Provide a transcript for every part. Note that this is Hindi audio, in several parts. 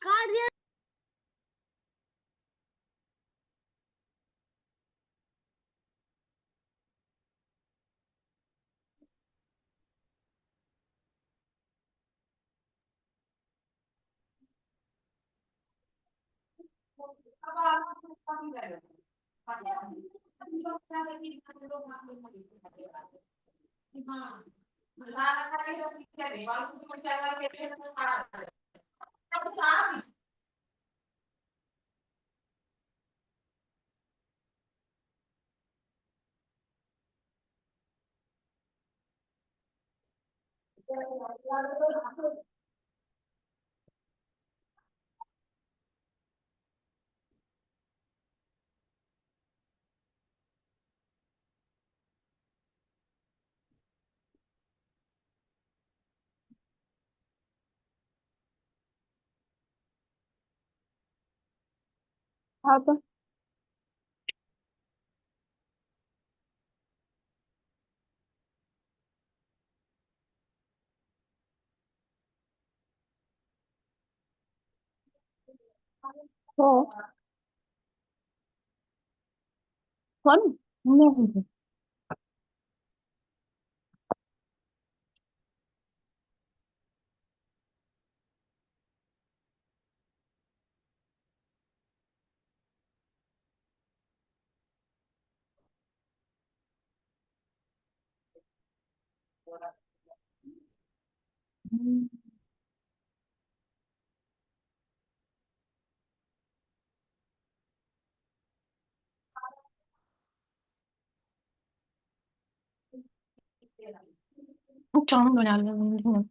काट दिया। हाँ तो तो कौन नहीं। चाउमीन बना लिया।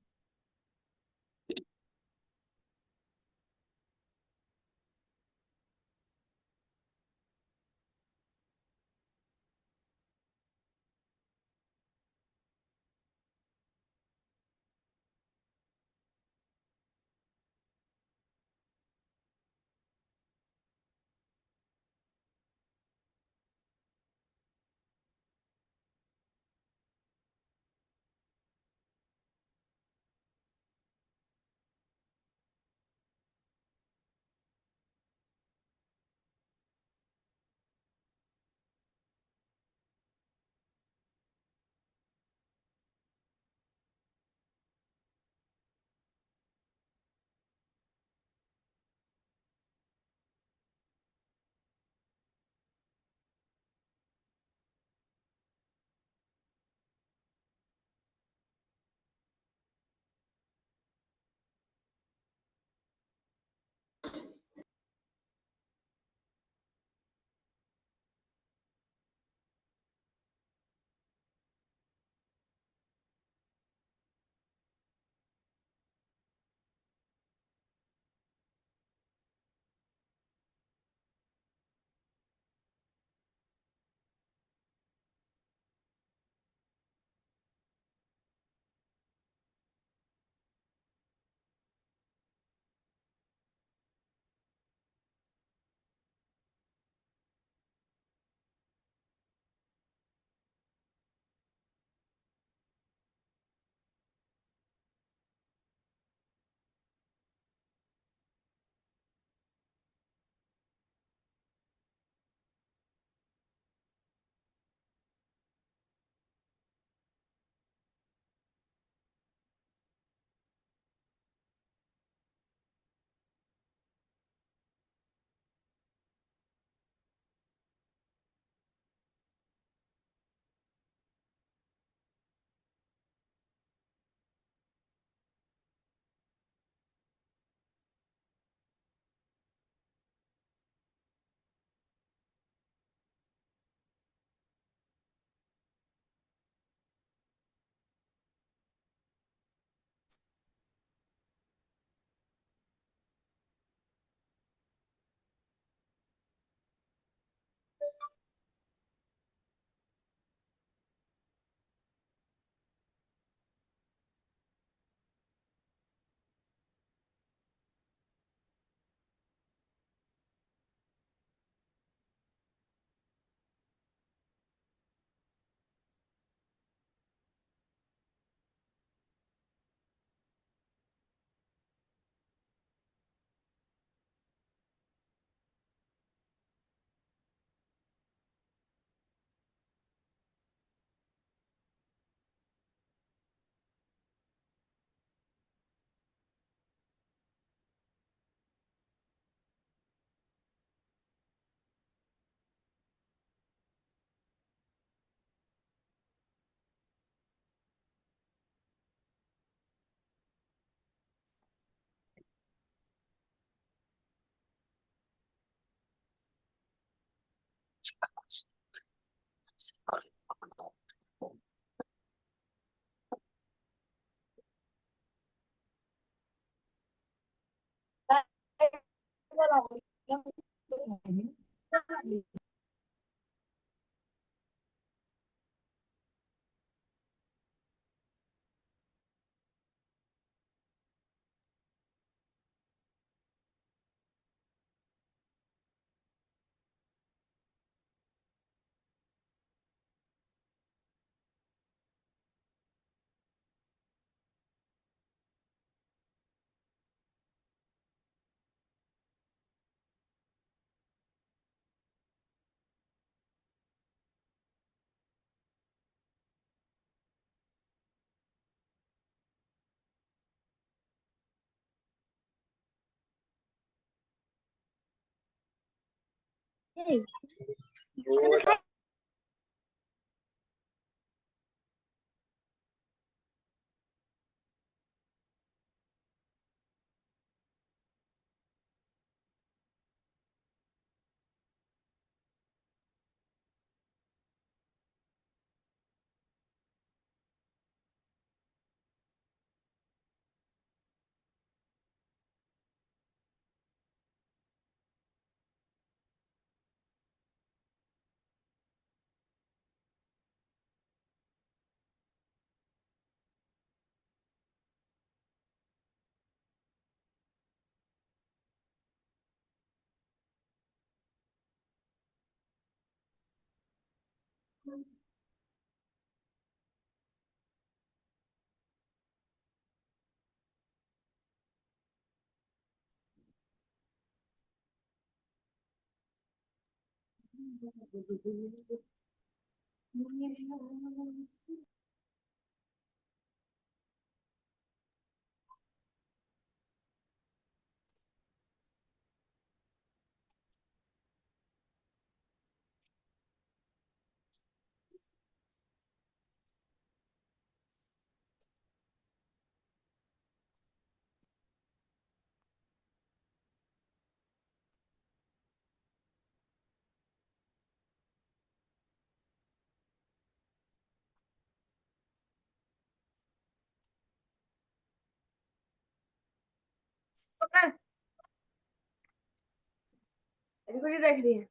अभी देख रही है।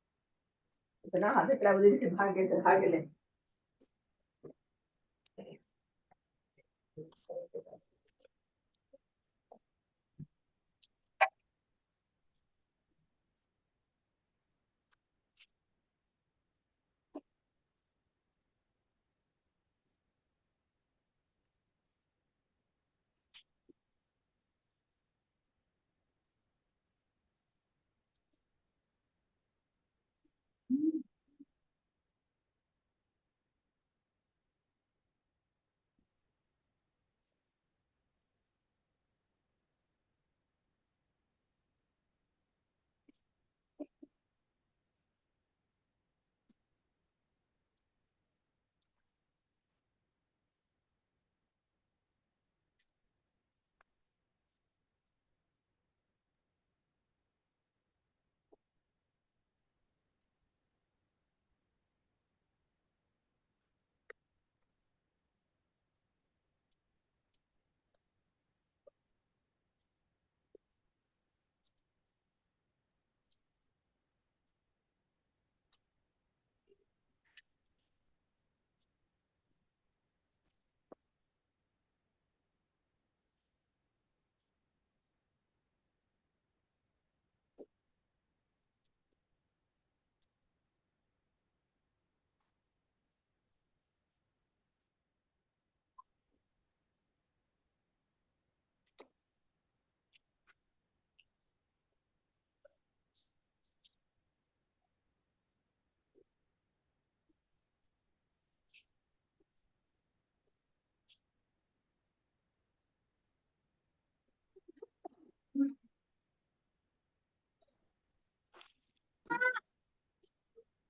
इतना हाथ इतना बजे से भागे ले।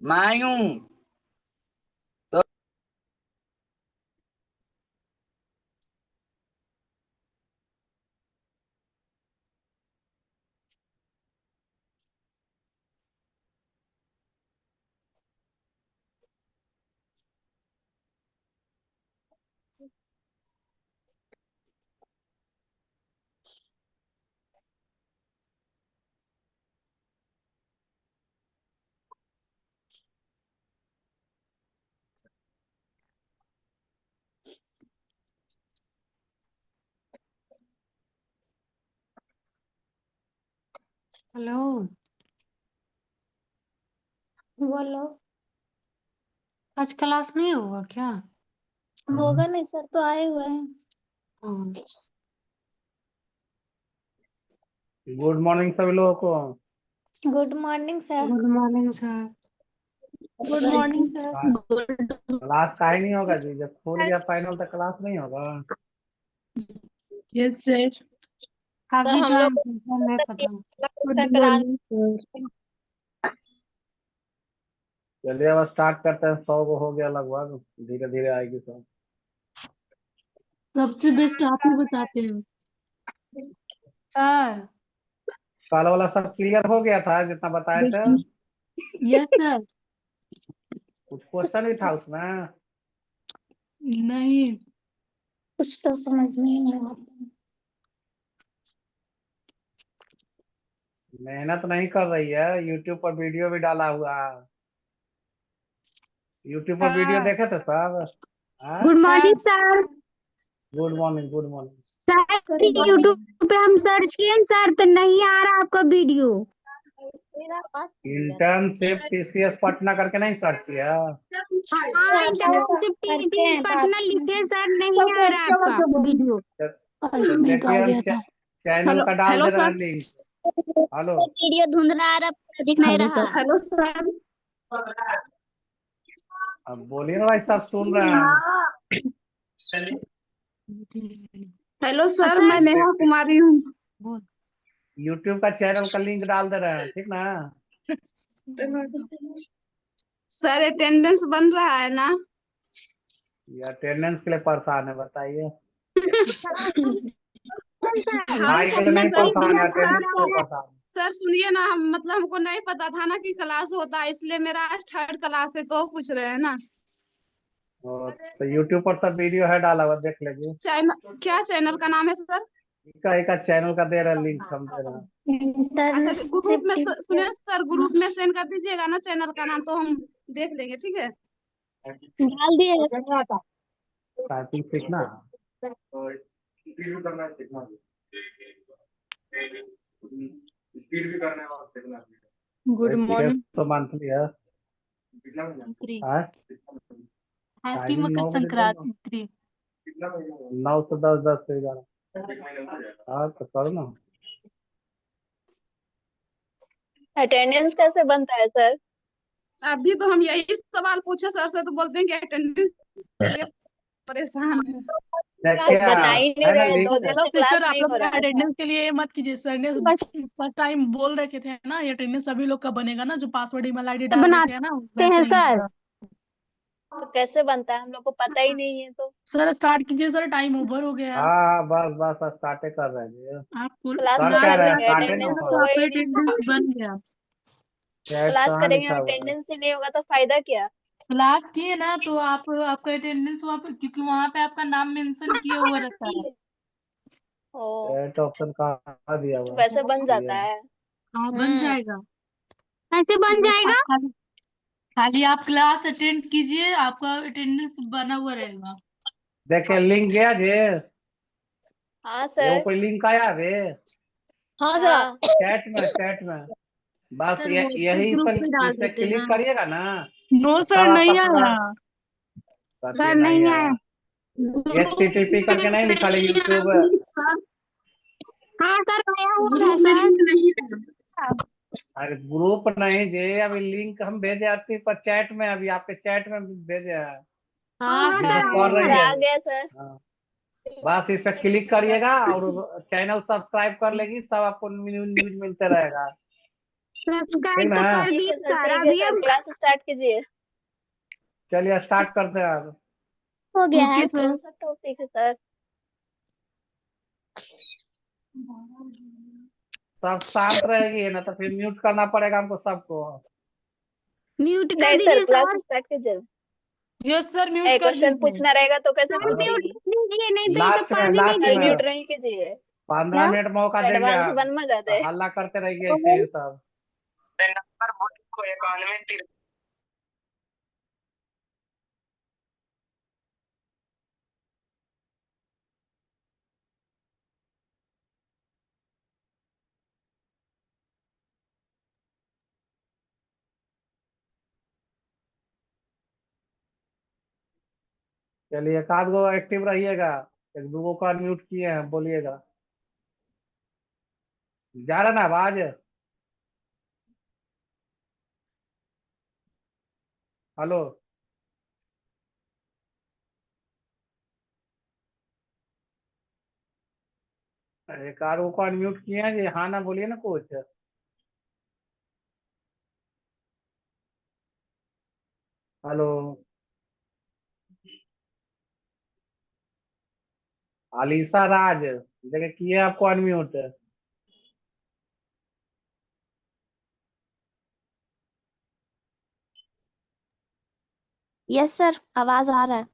मायूं तो हेलो, बोलो। आज क्लास नहीं होगा क्या? होगा नहीं सर, तो आए हुए हैं। हाँ। गुड मॉर्निंग सभी लोगों को। Good morning sir. Good morning sir. Good morning sir. Class का ही नहीं होगा जी, जब खुल गया फाइनल तक क्लास नहीं होगा। Yes sir. अभी हम ज्वाइन लोग किया, नहीं पता। Good morning sir. चलिए अब स्टार्ट करते हैं, 100 को हो गया लगभग, धीरे धीरे आएगी सब। सबसे बेस्ट आप ही बताते हैं। सर कल वाला सब क्लियर हो गया था जितना बताए थे। Yes sir. कुछ क्वेश्चन भी था उसमें। नहीं। कुछ तो समझ में ही नहीं आता। मेहनत नहीं कर रही है, यूट्यूब पर वीडियो भी डाला हुआ है। यूट्यूब पर वीडियो सर देखे थे सब। Good sir morning sir. Good morning, good morning. Sir YouTube पे हम सर्च किए हैं सर, तो नहीं आ रहा आपका वीडियो। इंटर्नशिप टीसीएस पटना करके नहीं सर्च किया। हाँ, इंटर्नशिप करते हैं बात। पटना लिखे सर, नहीं आ रहा आपका वीडियो। तो इसमें तो आ देखिए हम गया था। चैनल का डाल दे रहे हैं लिंक। हेलो वीडियो धुंधला आ रहा, दिख नहीं रहा। Hello sir. अब बोलिए ना भाई, सब सुन रहे हैं। हेलो सर, मैं नेहा कुमारी हूँ। यूट्यूब का चैनल का लिंक डाल दे रहे हैं, ठीक ना। सर अटेंडेंस बन रहा है ना? ये अटेंडेंस के लिए परेशान है, बताइए। हम पढ़ाई के लिए नहीं सर परेशान है, अटेंडेंस के लिए परेशान है। सर सुनिए ना, हम मतलब हमको नहीं पता था ना कि क्लास होता है, इसलिए मेरा आज थर्ड क्लास है, तो पूछ रहे हैं ना। और तो यूट्यूब पर सब वीडियो है डाला हुआ, देख लेंगे। चैनल क्या, चैनल का नाम है सर? एक चैनल का दे रहे हैं लिंक, हम दे रहे हैं। अच्छा, ग्रुप में इंटर्नशिप सुनिए सर, ग्रुप में सेंड कर दीजिएगा ना चैनल का नाम, तो हम देख लेंगे, ठीक है। डाल दिए टाइपिंग सीखना। Good morning. तो मंथली है। हाँ? हैप्पी टाइमिंग मकर 9 बजे तक ना। संक्रांति। 9 से 10, 10 से 11। हाँ तो करो ना। अटेंडेंस कैसे बनता है सर? अभी तो हम यही सवाल पूछे सर से, तो बोलते हैं कि अटेंडेंस के लिए परेशान है। क्या बता ही नहीं है ना रहे, लिंक। 2 दिन हेलो से क्लास सिस्टर, आप नहीं लोग हो रहा है। अटेंडेंस के लिए मत कीजिए। सर ने फर्स्ट टाइम बोल रखे थे ना, ये अटेंडेंस सभी लोग का बनेगा ना, जो पासवर्ड ईमेल आईडी डाल रखे हैं ना, बनाते वैसे हैं ही सर। होगा। तो कैसे बनता है, हम लोग को पता ही नहीं है। तो सर स्टार्ट कीजिए सर, टाइम ओवर हो गया। हाँ बस बस स्टार्ट कर रहे हैं। आप क्लास सर क्लास कह नहीं रहे हैं करेंगे, स्टार्ट अटेंडेंस ना तो हो। हो आपका ही नहीं। अटेंडेंस बन गया। चैट क्लास कहाँ करेंगे, लिखा हुआ है। अटेंडेंस ही नहीं होगा तो फायदा क्या? क्लास किए ना तो आप आपका अटेंडेंस हुआ, क्योंकि वहां पे आपका नाम मेंशन किया हुआ रहता है। ओ, चैट ऑप्शन कहाँ दिया हुआ वैसे बन है जाता ये। है। हाँ बन जाएगा। ऐसे बन जाएगा। खाली खाली आप क्लास अटेंड कीजिए, आपका अटेंडेंस बना हुआ रहेगा। देखे लिंक गया जे। हाँ ये वो सर। कोई लिंक आया बे। हाँ सर। चैट में बस सर व्हाट्सएप यही ग्रुप पर में डाल इस पे देते क्लिक हैं। करिएगा ना। नो तो सर, सब आपका नहीं पूरा आया। करके सर नहीं नहीं आया। आया। HTTP करके नहीं लिखा है यूट्यूब। सर हाँ सर, आया हुआ है ग्रुप में सर। लिंक नहीं है। अरे ग्रुप नहीं जे, अभी लिंक हम भेजे आपके पर चैट में, अभी आपके चैट में भेजे हैं। हाँ अभी सर, जो आया कर हुआ रही सर है। है आ अभी। गया सर। हाँ बस इस पे क्लिक करिएगा और चैनल सब्सक्राइब कर लेगी, सब आपको न्यूज मिलते रहेगा, ठीक सब्सक्राइब ना। तो कर ठीक दिए है सर, सर, ठीक है अभी सर, हम क्लास स्टार्ट कीजिए। चलिए स्टार्ट करते हैं अब। हो गया है। Okay sir. सब तो ठीक है सर। सब शांत रहेगी ना तो फिर म्यूट करना पड़ेगा हमको सबको। म्यूट कर नहीं सर, दीजिए क्लास सर। स्टार्ट कीजिए। यस सर, म्यूट कर क्वेश्चन दीजिए। पूछना रहेगा तो कैसे म्यूट पूछेगी? कीजिए, नहीं तो लास्ट इसे में पढ़ने नहीं लास्ट सर में म्यूट देंगे। नहीं कीजिए, 15 मिनट मौका देंगे एडवांस हम, बन मत जाते। तो हल्ला करते रहिए ऐसे ही सब। चलिए एक आध गो एक्टिव रहिएगा, एक दो को अनम्यूट किए हैं, बोलिएगा। जा रहा ना आवाज? हेलो, एक आध गो को अनम्यूट किए हैं जी, हाँ ना बोलिए ना कुछ। हेलो, अलीसा राज, देखिए किए आपको अनम्यूट। यस सर, आवाज आ रहा है।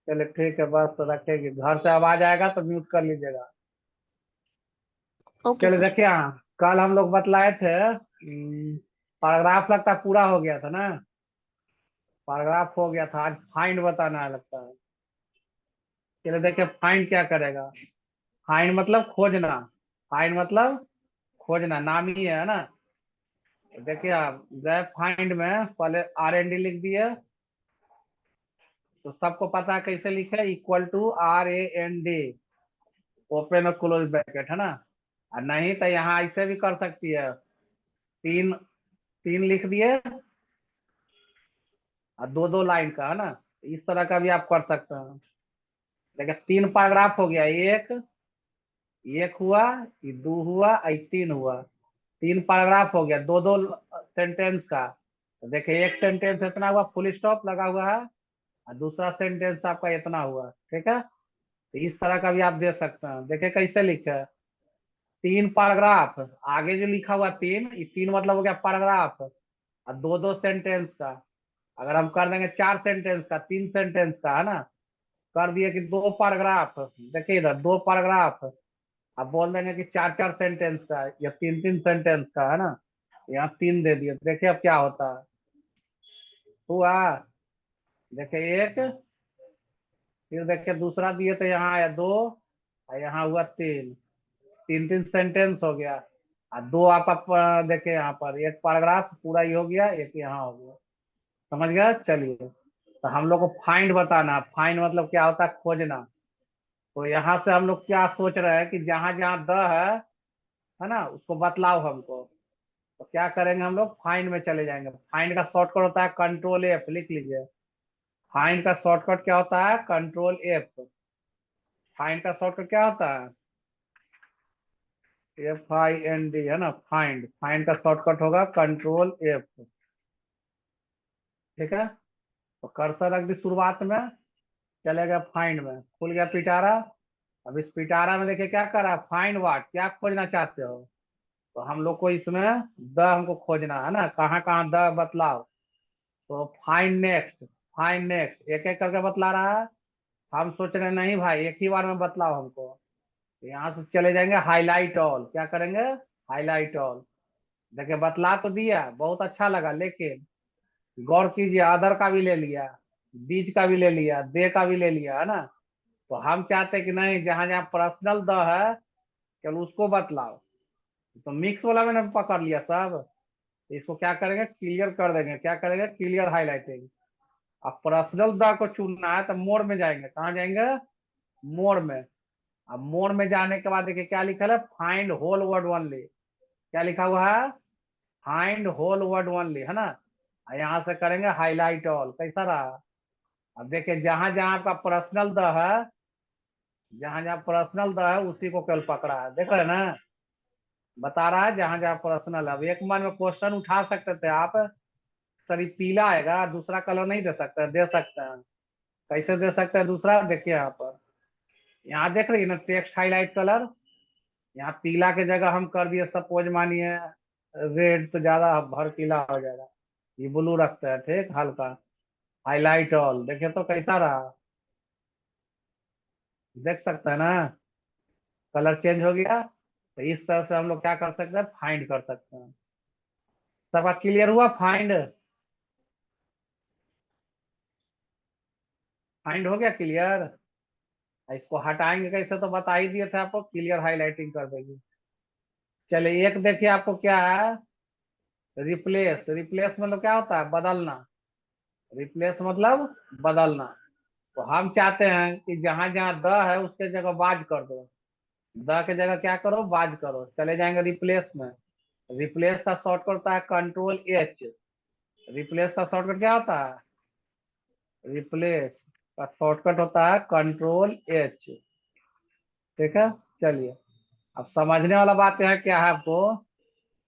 चलिए ठीक है, बस रखेगी, घर से आवाज आएगा तो म्यूट कर लीजिएगा। ओके चलिए सर। देखिए, हाँ कल हम लोग बतलाए थे, पैराग्राफ लगता है पूरा हो गया था ना, पैराग्राफ हो गया था, आज फाइंड बताना है लगता है। चलिए देखिए फाइंड क्या करेगा। फाइंड मतलब खोजना, फाइंड मतलब खोजना, नाम ही है ना। देखिए आप गए फाइंड में, पहले RND लिख दिए, तो सबको पता है कैसे लिखे, इक्वल टू RAND, ओपन और क्लोज ब्रैकेट है ना। और नहीं तो यहाँ ऐसे भी कर सकती है, तीन तीन लिख दिए और दो दो लाइन का है ना, इस तरह का भी आप कर सकते हैं। देखिए 3 पैराग्राफ हो गया, एक एक हुआ, ये 2 हुआ, ये 3 हुआ, 3 पैराग्राफ हो गया, दो दो सेंटेंस का। तो देखिए एक सेंटेंस इतना हुआ, फुल स्टॉप लगा हुआ है, और दूसरा सेंटेंस आपका इतना हुआ, ठीक है। तो इस तरह का भी आप दे सकते हैं। देखिए कैसे लिखे है, 3 पैराग्राफ, आगे जो लिखा हुआ 3, ये 3 मतलब हो गया पैराग्राफ, और दो दो सेंटेंस का। अगर हम कर देंगे 4 सेंटेंस का, 3 सेंटेंस का है ना, कर दिए कि 2 पैराग्राफ, देखिए इधर 2 पैराग्राफ, अब बोल देंगे कि 4 4 सेंटेंस का या 3 3 सेंटेंस का है ना, यहाँ 3 दे दिए। देखिए अब क्या होता है, हुआ, देखिए एक, फिर देखिए दूसरा दिए तो यहाँ आया 2, और यहाँ हुआ 3, 3 3 सेंटेंस हो गया। और 2 आप देखिए यहाँ पर एक पैराग्राफ पूरा ही हो गया, एक यहाँ हो गया, समझ गया। चलिए तो हम लोग को फाइंड बताना, फाइंड मतलब क्या होता है, खोजना। तो यहाँ से हम लोग क्या सोच रहे हैं कि जहां जहां द है ना, उसको बतलाओ हमको। तो क्या करेंगे, हम लोग फाइंड में चले जाएंगे। फाइंड का शॉर्टकट होता है Ctrl+F, लिख लीजिए। फाइंड का शॉर्टकट क्या होता है, Ctrl+F। फाइंड का शॉर्टकट क्या होता है, FIND है ना, फाइंड। फाइंड का शॉर्टकट होगा Ctrl+F, ठीक है। तो कर्सर रख दी शुरुआत में, चले गए फाइंड में, खुल गया पिटारा। अब इस पिटारा में देखिए क्या कर रहा है, फाइंड व्हाट, क्या खोजना चाहते हो। तो हम लोग को इसमें द हमको खोजना है ना, कहाँ कहाँ द बतलाओ। तो फाइंड नेक्स्ट, फाइंड नेक्स्ट, एक एक करके बतला रहा है। हम सोच रहे हैं नहीं भाई एक ही बार में बतलाओ हमको। तो यहाँ से चले जाएंगे हाईलाइट ऑल, क्या करेंगे, हाईलाइट ऑल। देखिए बतला तो दिया, बहुत अच्छा लगा, लेकिन गौर कीजिए, अदर का भी ले लिया, बीच का भी ले लिया, दे का भी ले लिया है ना। तो हम चाहते हैं कि नहीं, जहां जहां पर्सनल द है चलो उसको बतलाओ। तो मिक्स वाला मैंने पकड़ लिया सब। इसको क्या करेंगे, क्लियर कर देंगे, क्या करेंगे, क्लियर हाईलाइटिंग। अब पर्सनल द को चुनना है तो मोर में जाएंगे, कहाँ जाएंगे, मोर में। अब मोर में जाने के बाद देखिए क्या लिखा है, फाइंड होल वर्ड ओनली, क्या लिखा हुआ है, फाइंड होल वर्ड ओनली है ना। यहाँ से करेंगे हाईलाइट ऑल, कैसा रहा। अब देखिए जहां जहां आपका पर्सनल द है, जहां जहां पर्सनल द है उसी को केवल पकड़ा है, देख रहे हैं ना, बता रहा है जहां जहां पर्सनल है। अब एक मन में क्वेश्चन उठा सकते थे आप, सर ये पीला आएगा, दूसरा कलर नहीं दे सकते, दे सकते हैं। कैसे दे सकते हैं दूसरा, देखिए यहाँ पर, यहाँ देख रही है ना टेक्स्ट हाईलाइट कलर, यहाँ पीला के जगह हम कर दिए, सपोज मानिए रेड, तो ज्यादा भड़कीला हो जाएगा, ये ब्लू रखते हैं, ठीक, हल्का। हाईलाइट ऑल, देखे तो कैसा रहा, देख सकते हैं ना, कलर चेंज हो गया। तो इस तरह से हम लोग क्या कर सकते हैं, फाइंड कर सकते हैं। सबका क्लियर हुआ, फाइंड फाइंड हो गया क्लियर। इसको हटाएंगे कैसे तो बता ही दिए थे आपको, क्लियर हाईलाइटिंग कर देगी। चलिए एक देखिए आपको क्या है, रिप्लेस। रिप्लेस मतलब क्या होता है, बदलना। रिप्लेस मतलब बदलना। तो हम चाहते हैं कि जहां जहां द है उसके जगह बाज कर दो। द के जगह क्या करो, बाज करो। चले जाएंगे रिप्लेस में। रिप्लेस का शॉर्टकट होता है Ctrl+H। रिप्लेस का शॉर्टकट क्या होता है, रिप्लेस का शॉर्टकट होता है Ctrl+H। ठीक है। चलिए अब समझने वाला बात यहाँ क्या है आपको,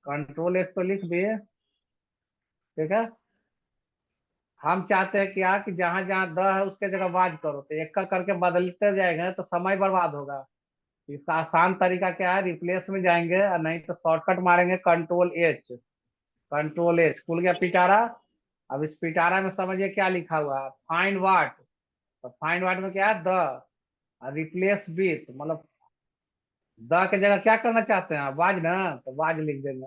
Ctrl+H तो लिख दिए। ठीक है। हम चाहते हैं क्या कि जहां जहां द है उसके जगह बाज करो, तो एक का करके बदलते जाएंगे तो समय बर्बाद होगा। इसका आसान तरीका क्या है, रिप्लेस में जाएंगे और नहीं तो शॉर्टकट मारेंगे Ctrl+H। Ctrl+H खुल गया पिटारा। अब इस पिटारा में समझिए क्या लिखा हुआ है, फाइंड वाट। तो फाइंड वाट में क्या है, द। रिप्लेस विथ मतलब द के जगह क्या करना चाहते हैं, बाज ना, तो बाज लिख देंगे।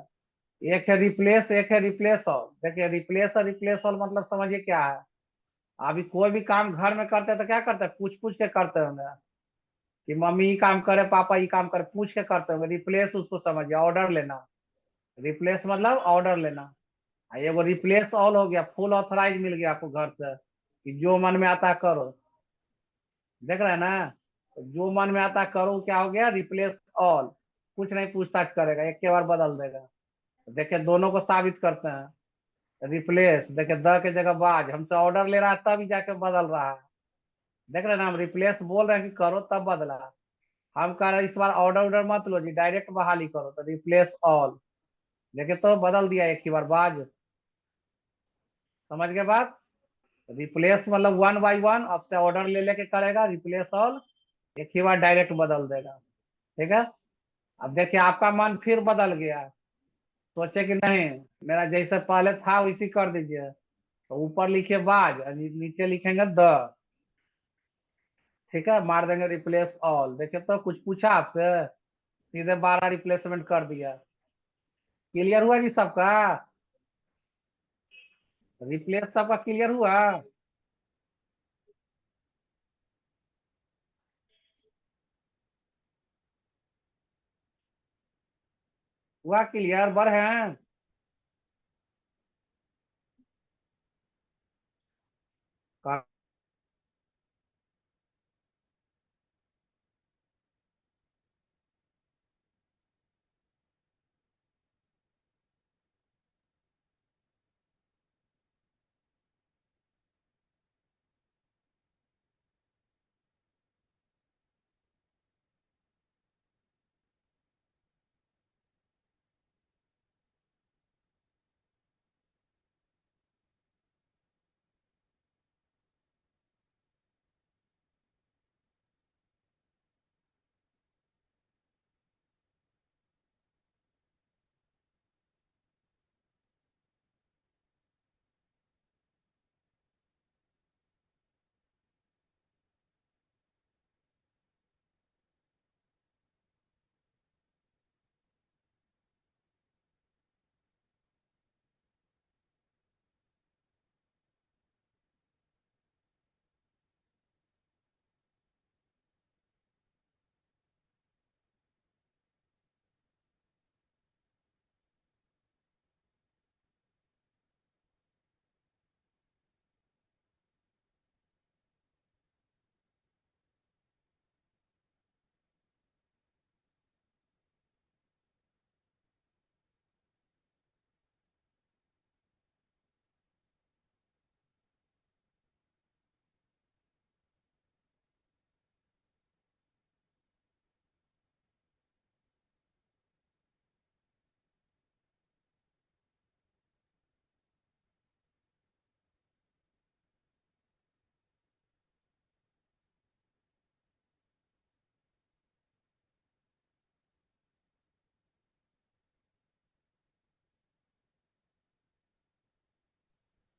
एक है रिप्लेस, एक है रिप्लेस ऑल। देखिए रिप्लेस और रिप्लेस ऑल मतलब समझिए क्या है। अभी कोई भी काम घर में करते हैं तो क्या करते हैं, पूछ पूछ के करते होंगे कि मम्मी ये काम करे, पापा ये काम करे, पूछ के करते होंगे। रिप्लेस उसको समझिए ऑर्डर लेना। रिप्लेस मतलब ऑर्डर लेना। ये वो रिप्लेस ऑल हो गया, फुल ऑथराइज मिल गया आपको घर से कि जो मन में आता है करो। देख रहे हैं ना, तो जो मन में आता है करो, क्या हो गया, रिप्लेस ऑल। कुछ नहीं पूछताछ करेगा, एक के बार बदल देगा। तो देखिए दोनों को साबित करते हैं। रिप्लेस देखिए द के जगह बाज, हमसे ऑर्डर ले रहा है तभी जाके बदल रहा है। देख रहे हैं ना, हम रिप्लेस बोल रहे हैं कि करो तब बदला। हम कह रहे हैं इस बार ऑर्डर ऑर्डर मत लो जी, डायरेक्ट बहाली करो, तो रिप्लेस ऑल। देखिए तो बदल दिया एक ही बार बाज। समझ गए बात। रिप्लेस मतलब वन बाई वन, अब से ऑर्डर ले लेके करेगा। रिप्लेस ऑल एक ही बार डायरेक्ट बदल देगा। ठीक है। अब देखिए आपका मन फिर बदल गया, सोचे कि नहीं मेरा जैसे पहले था वैसी कर दीजिए। तो ऊपर लिखिए बाज और नीचे लिखेंगे द। ठीक है, मार देंगे रिप्लेस ऑल। देखिए तो कुछ पूछा आपसे, सीधे 12 रिप्लेसमेंट कर दिया। क्लियर हुआ जी सबका, रिप्लेस सबका क्लियर हुआ। हुआ क्लियर, बढ़ हैं।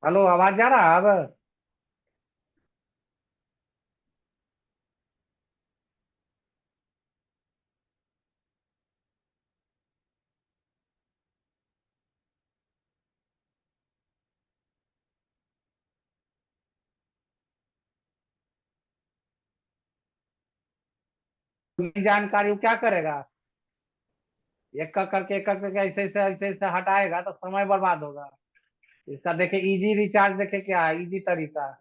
हेलो, आवाज जा रहा है अब। जानकारी वो क्या करेगा, एक एक करके ऐसे ऐसे हटाएगा तो समय बर्बाद होगा। इसका देखे इजी रिचार्ज, देखे क्या है इजी तरीका।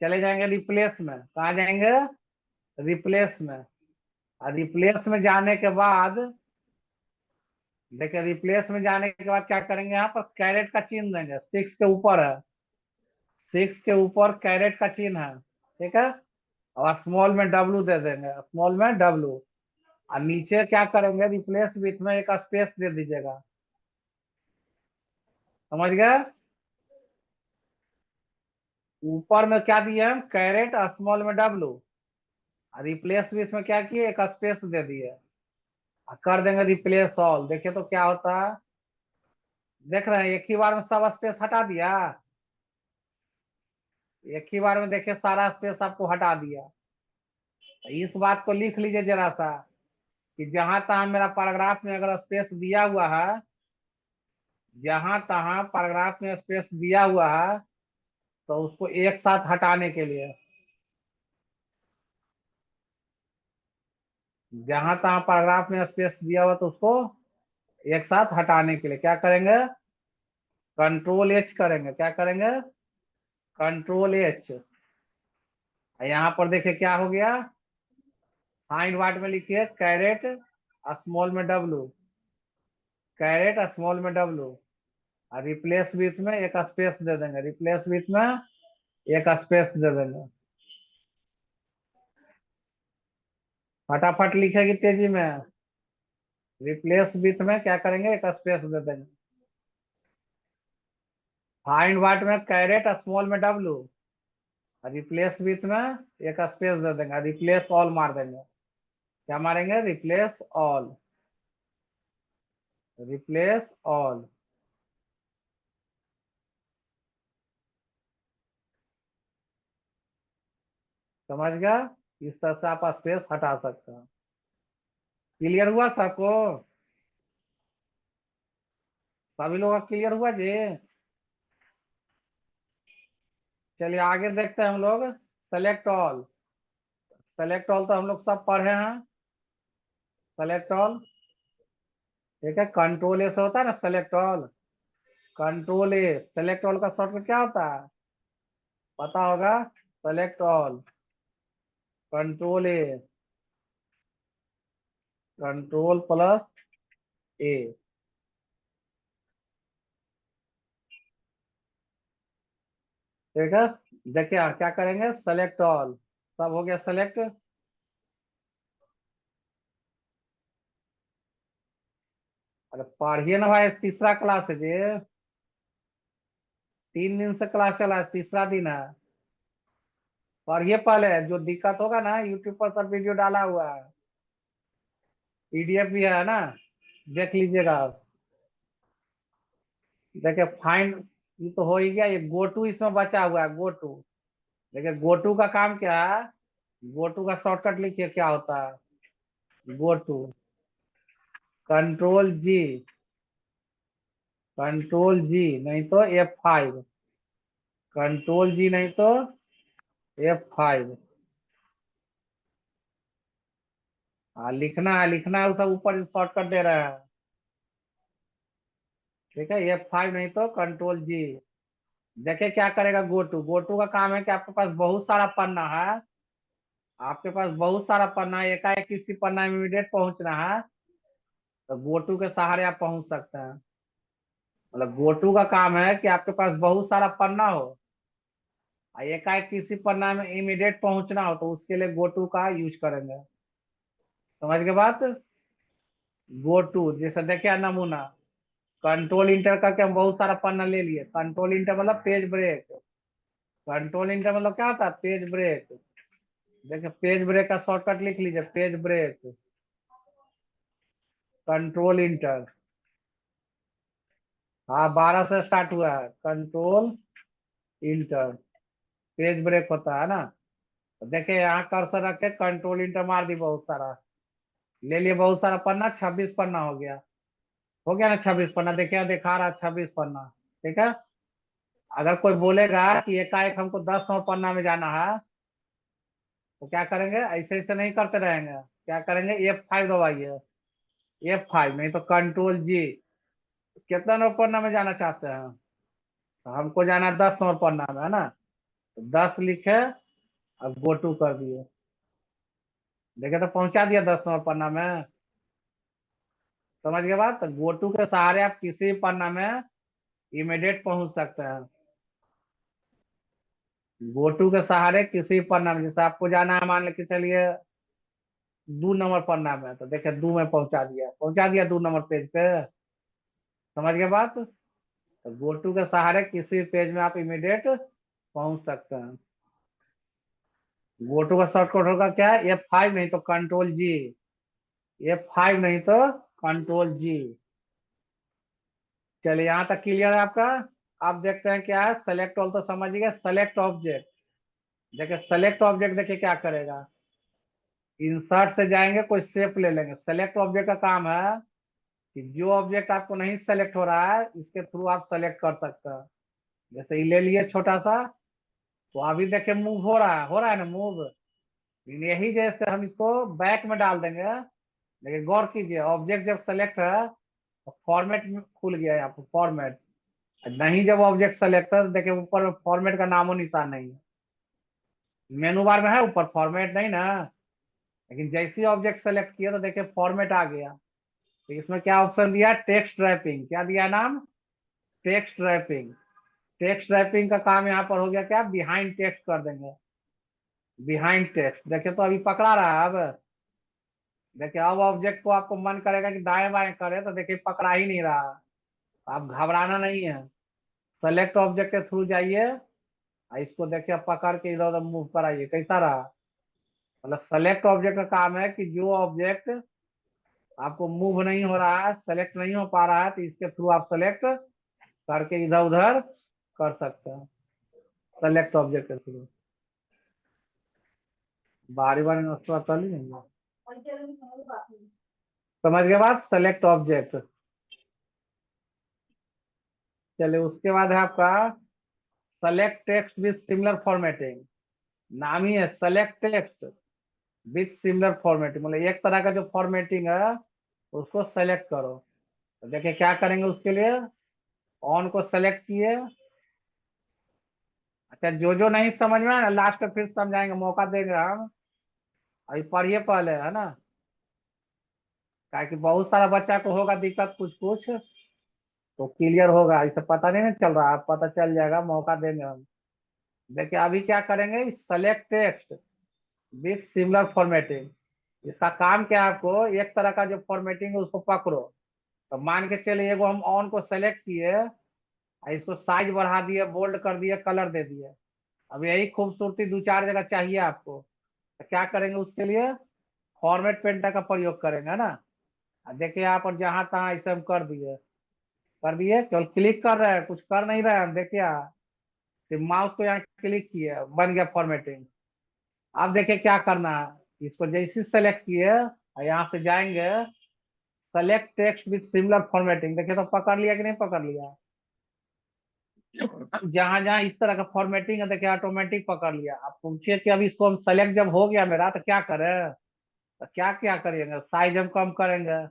चले जाएंगे रिप्लेस में, कहाँ जाएंगे, रिप्लेस में। और रिप्लेस में जाने के बाद देखिए, रिप्लेस में जाने के बाद क्या करेंगे, यहाँ पर कैरेट का चिन्ह देंगे, 6 के ऊपर है, 6 के ऊपर कैरेट का चिन्ह है, ठीक है। और स्मॉल में W दे देंगे, स्मॉल में W। और नीचे क्या करेंगे, रिप्लेस विथ में एक स्पेस दे दीजिएगा, समझ गए। ऊपर में क्या दिए हम, कैरेट और स्मॉल में W। और रिप्लेस विथ में क्या किए, एक स्पेस दे दिए। और कर देंगे रिप्लेस ऑल, देखिए तो क्या होता है, देख रहे हैं एक ही बार में सब स्पेस हटा दिया, एक ही बार में देखिए सारा स्पेस आपको हटा दिया। तो इस बात को लिख लीजिए जरा सा, कि जहां तहां मेरा पैराग्राफ में अगर स्पेस दिया हुआ है, जहां तहां पैराग्राफ में स्पेस दिया हुआ है, तो उसको एक साथ हटाने के लिए, जहां तहां पैराग्राफ में स्पेस दिया हुआ तो उसको एक साथ हटाने के लिए क्या करेंगे, कंट्रोल H करेंगे। क्या करेंगे, कंट्रोल H। यहाँ पर देखिए क्या हो गया, फाइंड व्हाट में लिखिए कैरेट स्मॉल में W, कैरेट स्मॉल में W। और रिप्लेस विथ में एक स्पेस दे देंगे, रिप्लेस विथ में एक स्पेस दे देंगे। फटाफट लिखेगी तेजी में, रिप्लेस विथ में क्या करेंगे, एक स्पेस दे देंगे। फाइंड व्हाट में कैरेट स्मॉल में W, रिप्लेस विथ में एक स्पेस दे देंगे, रिप्लेस ऑल मार देंगे। क्या मारेंगे, रिप्लेस ऑल, रिप्लेस ऑल। समझ गया, इस तरह से आप स्पेस हटा सकते हैं। क्लियर हुआ सबको, सभी लोग का क्लियर हुआ जी। चलिए आगे देखते हैं हम लोग, सेलेक्ट ऑल। सेलेक्ट ऑल तो हम लोग सब पढ़े हैं, सेलेक्ट ऑल, ठीक है। कंट्रोल ए से होता है ना select all, control A, select all का शॉर्टकट क्या होता है, पता होगा, select all, control A, control plus A, ठीक है। देखिए क्या करेंगे, सेलेक्ट ऑल, सब हो गया सेलेक्ट। अरे पढ़िए ना भाई, तीसरा क्लास है जी, 3 दिन से क्लास चला है, तीसरा दिन है। पढ़िए पहले, जो दिक्कत होगा ना, यूट्यूब पर सब वीडियो डाला हुआ है, PDF भी है ना, देख लीजिएगा आप। देखिए फाइंड, ये तो हो ही गया, ये गो टू इसमें बचा हुआ है, गो टू। देखिए गो टू का काम क्या है, गो टू का शॉर्टकट लिखिए क्या होता है, go to, control G, control G नहीं तो F5, कंट्रोल G नहीं तो F5। हाँ लिखना है, लिखना है, वो सब ऊपर शॉर्टकट दे रहे हैं, ठीक है। F5 नहीं तो कंट्रोल G। देखिए क्या करेगा गो टू, गो टू का काम है कि आपके पास बहुत सारा पन्ना है, आपके पास बहुत सारा पन्ना है, एकाएक किसी पन्ना में इमीडिएट पहुंचना है, तो गो टू के सहारे आप पहुंच सकते हैं। मतलब गो टू का काम है कि आपके पास बहुत सारा पन्ना हो, और एकाएक किसी पन्ना में इमीडिएट पहुंचना हो, तो उसके लिए गो टू का यूज करेंगे। समझ गए बात, गो टू। जैसे देखिए नमूना, कंट्रोल इंटर करके हम बहुत सारा पन्ना ले लिए, कंट्रोल इंटर मतलब पेज ब्रेक, कंट्रोल इंटर मतलब क्या होता है, पेज ब्रेक। देखिए पेज ब्रेक का शॉर्टकट लिख लीजिए, पेज ब्रेक, कंट्रोल इंटर। हाँ 12 से स्टार्ट हुआ है, कंट्रोल इंटर, पेज ब्रेक होता है ना। तो देखिए यहाँ कर्सर रख के कंट्रोल इंटर मार दी, बहुत सारा ले लिए, बहुत सारा पन्ना, 26 पन्ना हो गया ना 26 पन्ना, देखिए दिखा रहा है 26 पन्ना, ठीक है। अगर कोई बोलेगा कि एकाएक हमको 10 नंबर पन्ना में जाना है, तो क्या करेंगे, ऐसे ऐसे नहीं करते रहेंगे, क्या करेंगे, F5 दबाइए, F5 नहीं तो कंट्रोल जी। कितना नंबर पन्ना में जाना चाहते हैं? तो हमको जाना 10 नंबर पन्ना में, है ना। तो 10 लिखे और गो टू कर दिए, देखे तो पहुंचा दिया 10 नंबर पन्ना में। समझ गए बात। तो गो टू के सहारे आप किसी भी पन्ना में इमीडिएट पहुंच सकते हैं। गो टू के सहारे किसी भी पन्ना में, जैसे आपको जाना है मान के चलिए 2 नंबर पन्ना में, तो देखिए 2 में पहुंचा दिया 2 नंबर पेज पे। समझ गए बात। तो गो टू के सहारे किसी भी पेज में आप इमीडिएट पहुंच सकते हैं। गो टू का शॉर्टकट होगा क्या, F5 नहीं तो कंट्रोल जी, F5 नहीं तो कंट्रोल जी। चलिए यहाँ तक क्लियर है आपका। आप देखते हैं क्या है, सेलेक्ट ऑल तो समझ गए। सेलेक्ट ऑब्जेक्ट, देखिए सेलेक्ट ऑब्जेक्ट देखिए क्या करेगा, इंसर्ट से जाएंगे कोई शेप ले लेंगे। सेलेक्ट ऑब्जेक्ट का काम है कि जो ऑब्जेक्ट आपको नहीं सेलेक्ट हो रहा है इसके थ्रू आप सेलेक्ट कर सकते हैं। जैसे ये ले लिए छोटा सा, तो अभी देखिए मूव हो रहा है ना मूव। यही जैसे हम इसको बैक में डाल देंगे, लेकिन गौर कीजिए ऑब्जेक्ट जब सेलेक्ट है तो फॉर्मेट में खुल गया यहाँ पर फॉर्मेट। नहीं जब ऑब्जेक्ट सेलेक्ट है तो देखिए ऊपर में फॉर्मेट का नामो निशान नहीं है। मेनू बार में है ऊपर फॉर्मेट नहीं ना, लेकिन जैसे ही ऑब्जेक्ट सेलेक्ट किया तो देखिए फॉर्मेट आ गया। तो इसमें क्या ऑप्शन दिया, टेक्स्ट रैपिंग। क्या दिया नाम, टेक्स्ट रैपिंग। टेक्स्ट रैपिंग का काम यहाँ पर हो गया क्या, बिहाइंड टेक्स्ट कर देंगे। बिहाइंड टेक्स्ट देखिए तो अभी पकड़ा रहा है। अब देखिए अब ऑब्जेक्ट को आपको मन करेगा कि दाएं बाएं करे तो देखिए पकड़ा ही नहीं रहा। आप घबराना नहीं है, सेलेक्ट ऑब्जेक्ट के थ्रू जाइए और इसको देखिए पकड़ के इधर उधर मूव कराइए। कैसा रहा, मतलब सेलेक्ट ऑब्जेक्ट का काम है कि जो ऑब्जेक्ट आपको मूव नहीं हो रहा है, सेलेक्ट नहीं हो पा रहा है, तो इसके थ्रू आप सेलेक्ट करके इधर उधर कर सकते हैं। सेलेक्ट ऑब्जेक्ट के थ्रू बारी बारी नस्ता चली नहीं है। समझ गए बात, सेलेक्ट ऑब्जेक्ट। चलिए उसके बाद है आपका select text with similar formatting. नाम ही है select text with similar formatting, मतलब एक तरह का जो फॉर्मेटिंग है उसको सेलेक्ट करो। तो देखिए क्या करेंगे उसके लिए, ऑन को सेलेक्ट किए। अच्छा जो नहीं समझ में आया ना लास्ट में फिर समझाएंगे, मौका देंगे हम। अभी पढ़िए पहले, है ना, क्या कि बहुत सारा बच्चा को होगा दिक्कत कुछ कुछ, तो क्लियर होगा। इसे पता नहीं ना चल रहा, अब पता चल जाएगा, मौका देंगे हम। देखिए अभी क्या करेंगे, select text with similar formatting. इसका काम क्या है, आपको एक तरह का जो फॉर्मेटिंग है उसको पकड़ो। तो मान के चलिए एगो हम ऑन को सेलेक्ट किए और इसको साइज बढ़ा दिए, बोल्ड कर दिए, कलर दे दिए। अब यही खूबसूरती 2-4 जगह चाहिए आपको, तो क्या करेंगे उसके लिए, फॉर्मेट पेंटर का प्रयोग करेंगे, है ना। अब देखिए यहाँ पर जहां तहां इसे हम कर दिए केवल क्लिक कर रहे हैं, कुछ कर नहीं रहे हैं। देखिए सिर्फ माउस को यहाँ क्लिक किए, बन गया फॉर्मेटिंग। अब देखिए क्या करना है, इसको जैसे सेलेक्ट किए और यहाँ से जाएंगे select text with similar formatting. देखिए तो पकड़ लिया कि नहीं पकड़ लिया, जहां जहां इस तरह का फॉर्मेटिंग है देखिए ऑटोमेटिक पकड़ लिया। आप पूछिए कि अभी इसको सेलेक्ट जब हो गया मेरा तो क्या करें, तो क्या क्या करेंगे, साइज हम कम करेंगे,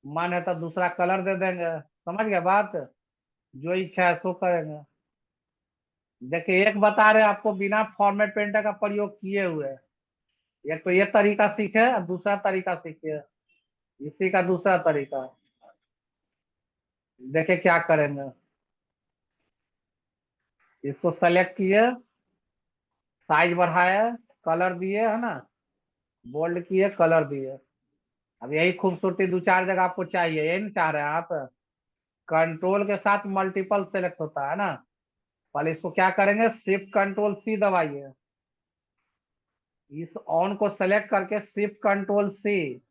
मन है तो दूसरा कलर दे देंगे। समझ गए बात, जो इच्छा है सो करेंगे। देखिए एक बता रहे आपको बिना फॉर्मेट पेंटर का प्रयोग किए हुए, एक तो ये तरीका सीखे और दूसरा तरीका सीखे, इसी का दूसरा तरीका। देखिए क्या करेंगे, इसको सेलेक्ट किए, साइज बढ़ाए, कलर दिए, है ना, बोल्ड किए, कलर दिए। अब यही खूबसूरती 2-4 जगह आपको चाहिए, यही नहीं चाह रहे हैं आप। कंट्रोल के साथ मल्टीपल सेलेक्ट होता है ना। पहले इसको क्या करेंगे, शिफ्ट कंट्रोल सी दबाइए, इस ऑन को सेलेक्ट करके शिफ्ट कंट्रोल सी।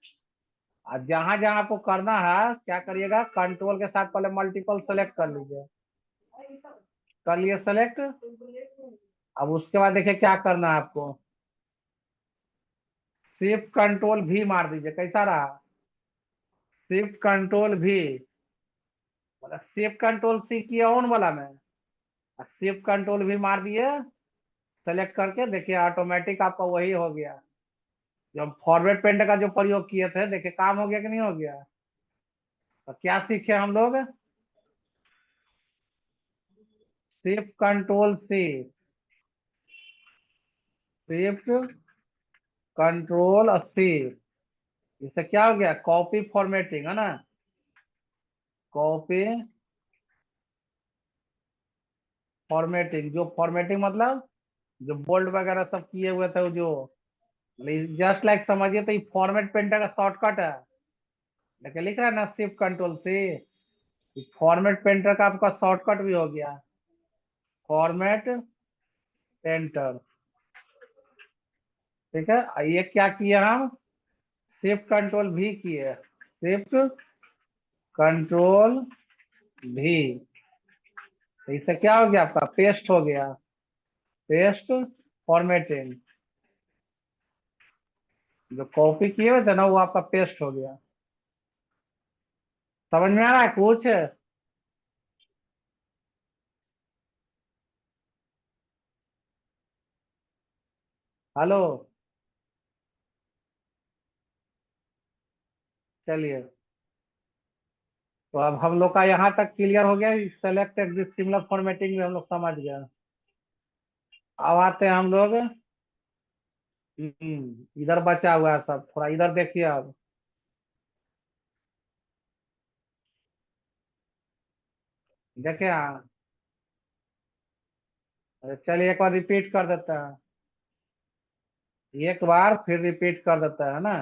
और जहां जहां आपको करना है क्या करिएगा, कंट्रोल के साथ पहले मल्टीपल सेलेक्ट कर लीजिए। कर लिए सेलेक्ट। अब उसके बाद देखिए क्या करना है आपको, शिफ्ट कंट्रोल भी मार दीजिए। कैसा रहा, शिफ्ट कंट्रोल भी, मतलब शिफ्ट कंट्रोल सी किया ऑन वाला में, शिफ्ट कंट्रोल भी मार दिए सेलेक्ट करके। देखिए ऑटोमेटिक आपका वही हो गया। जो हम फॉर्मेट पेंटर का जो प्रयोग किए थे, देखिए काम हो गया कि नहीं हो गया। तो क्या सीखे हम लोग, shift control C, shift control C, इससे क्या हो गया, कॉपी फॉर्मेटिंग है ना, कॉपी फॉर्मेटिंग। जो फॉर्मेटिंग मतलब जो बोल्ड वगैरह सब किए हुए थे, वो जो जस्ट लाइक समझिए तो ये फॉर्मेट पेंटर का शॉर्टकट है। लेकिन लिख रहा है ना शिफ्ट कंट्रोल से, फॉर्मेट पेंटर का आपका शॉर्टकट भी हो गया, फॉर्मेट पेंटर। ठीक है, ये क्या किए हम, शिफ्ट कंट्रोल भी किए, शिफ्ट कंट्रोल भी। तो इससे क्या हो गया, आपका पेस्ट हो गया, पेस्ट फॉर्मेटिंग। जो कॉपी किए हुए थे ना वो आपका पेस्ट हो गया। समझ में आ रहा है कुछ, हेलो। चलिए, तो अब हम लोग का यहाँ तक क्लियर हो गया, सेलेक्ट एग्जिस्ट सिमिलर फॉर्मेटिंग में हम लोग समझ गए। अब आते हैं हम लोग, इधर बचा हुआ है सब, थोड़ा इधर देखिए। अब देखे, हाँ, चलिए एक बार रिपीट कर देता है, एक बार फिर रिपीट कर देता है ना।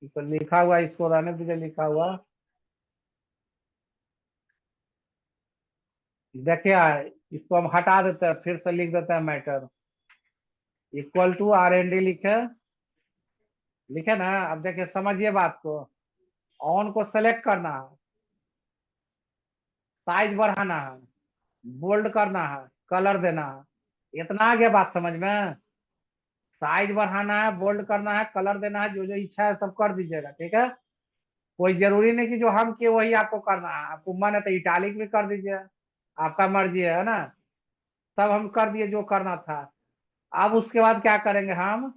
तो लिखा हुआ, इसको रहने दीजिए लिखा हुआ। देखिए, इसको हम हटा देते हैं, फिर से लिख देते हैं मैटर इक्वल टू R&D लिखे, लिखे ना। अब देखिए समझिए बात को, ऑन को सेलेक्ट करना है, साइज बढ़ाना है, बोल्ड करना है, कलर देना है, इतना आ गया बात समझ में। साइज बढ़ाना है, बोल्ड करना है, कलर देना है, जो जो इच्छा है सब कर दीजिएगा। ठीक है, कोई जरूरी नहीं कि जो हम किए वही आपको करना है, आपको मन है तो इटालिक भी कर दीजिए, आपका मर्जी है ना। सब हम कर दिए जो करना था। अब उसके बाद क्या करेंगे, हम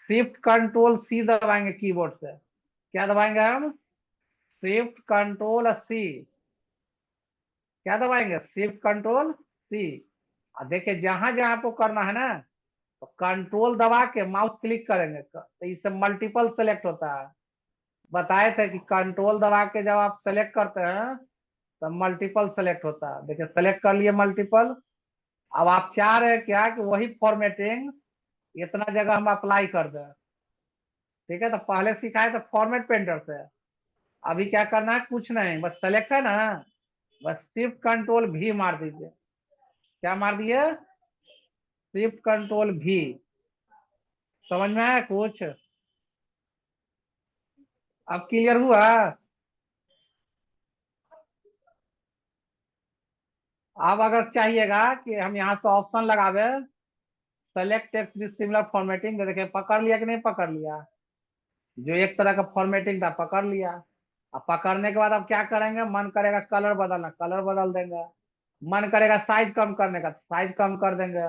शिफ्ट कंट्रोल सी दबाएंगे कीबोर्ड से। क्या दबाएंगे हम, शिफ्ट कंट्रोल सी। क्या दबाएंगे, शिफ्ट कंट्रोल सी। और देखिए जहां जहां आपको करना है ना, तो कंट्रोल दबा के माउस क्लिक करेंगे तो इससे मल्टीपल सेलेक्ट होता है। बताए थे कि कंट्रोल दबा के जब आप सेलेक्ट करते हैं तो मल्टीपल सेलेक्ट होता है। देखिए सेलेक्ट कर लिए मल्टीपल। अब आप चाह रहे हैं क्या कि वही फॉर्मेटिंग इतना जगह हम अप्लाई कर दें। ठीक है, तो पहले सिखाए थे फॉर्मेट पेंटर से, अभी क्या करना है, कुछ नहीं, बस सेलेक्ट है ना, बस शिफ्ट कंट्रोल भी मार दीजिए। क्या मार दिए, शिफ्ट कंट्रोल भी। समझ में आया कुछ, अब क्लियर हुआ। अब अगर चाहिएगा कि हम यहाँ से ऑप्शन लगावे, select text with similar formatting, देखिए पकड़ लिया कि नहीं पकड़ लिया, जो एक तरह का फॉर्मेटिंग था पकड़ लिया। अब पकड़ने के बाद अब क्या करेंगे, मन करेगा कलर बदलना, कलर बदल देंगे, मन करेगा साइज कम करने का, साइज कम कर देंगे।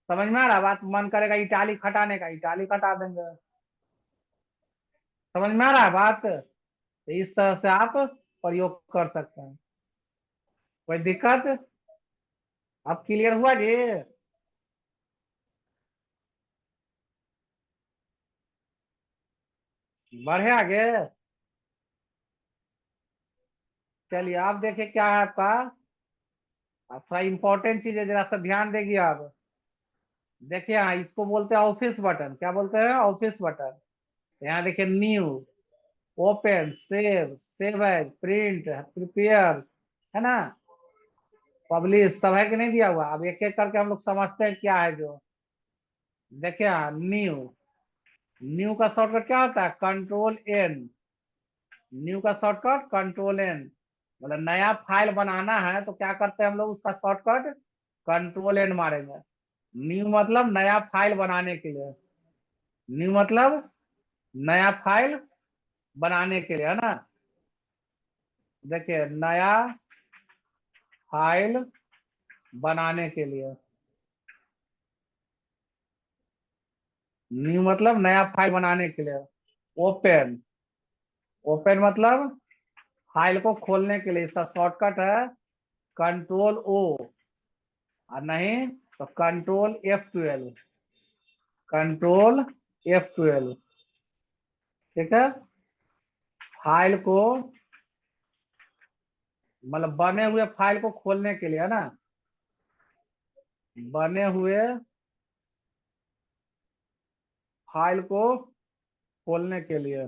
समझ में आ रहा बात, मन करेगा इटालिक हटाने का, इटालिक हटा देंगे। समझ में आ रहा है बात, तो इस तरह से आप प्रयोग कर सकते हैं। कोई दिक्कत, अब क्लियर हुआ जी। बढ़े आगे, चलिए आप देखिए क्या है आपका, थोड़ा इंपॉर्टेंट चीज है, जरा सा ध्यान देगी आप। देखिए हाँ, इसको बोलते हैं ऑफिस बटन। क्या बोलते हैं, ऑफिस बटन। यहाँ देखिए new, open, save, save as, print, prepare, है ना, पब्लिश, सब है कि नहीं दिया हुआ। अब एक एक करके हम लोग समझते हैं क्या है जो। देखिए हाँ, न्यू, न्यू का शॉर्टकट क्या होता है, कंट्रोल एन। न्यू का शॉर्टकट कंट्रोल एन, मतलब नया फाइल बनाना है तो क्या करते हैं हम लोग, उसका शॉर्टकट कंट्रोल एन मारेंगे। न्यू मतलब नया फाइल बनाने के लिए, न्यू मतलब नया फाइल बनाने के लिए, है ना। देखिए नया फाइल बनाने के लिए, न्यू मतलब नया फाइल बनाने के लिए। ओपन, ओपन मतलब फाइल को खोलने के लिए, इसका शॉर्टकट है कंट्रोल ओ, और नहीं तो कंट्रोल F12, कंट्रोल F12। ठीक है, फाइल को मतलब बने हुए फाइल को खोलने के लिए, है ना, बने हुए फाइल को खोलने के लिए।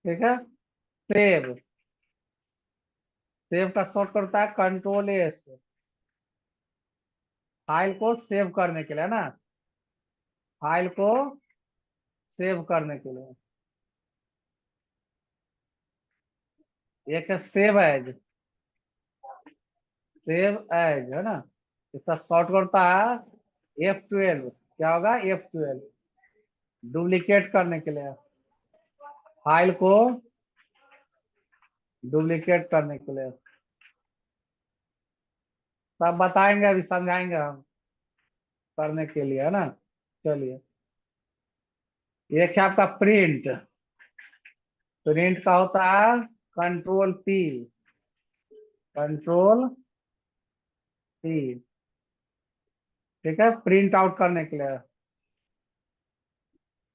ठीक है, सेव, सेव का शॉर्ट करता है कंट्रोल एस, फाइल को सेव करने के लिए, है ना, फाइल को सेव करने के लिए। एक है सेव एज, सेव एज, है ना, इसका शॉर्ट करता है F12। क्या होगा F12, डुप्लीकेट करने के लिए, फाइल को डुप्लीकेट करने के लिए। सब बताएंगे, अभी समझाएंगे हम करने के लिए, है ना। चलिए, एक है आपका प्रिंट, प्रिंट का होता है कंट्रोल P, कंट्रोल P। ठीक है, प्रिंट आउट करने के लिए।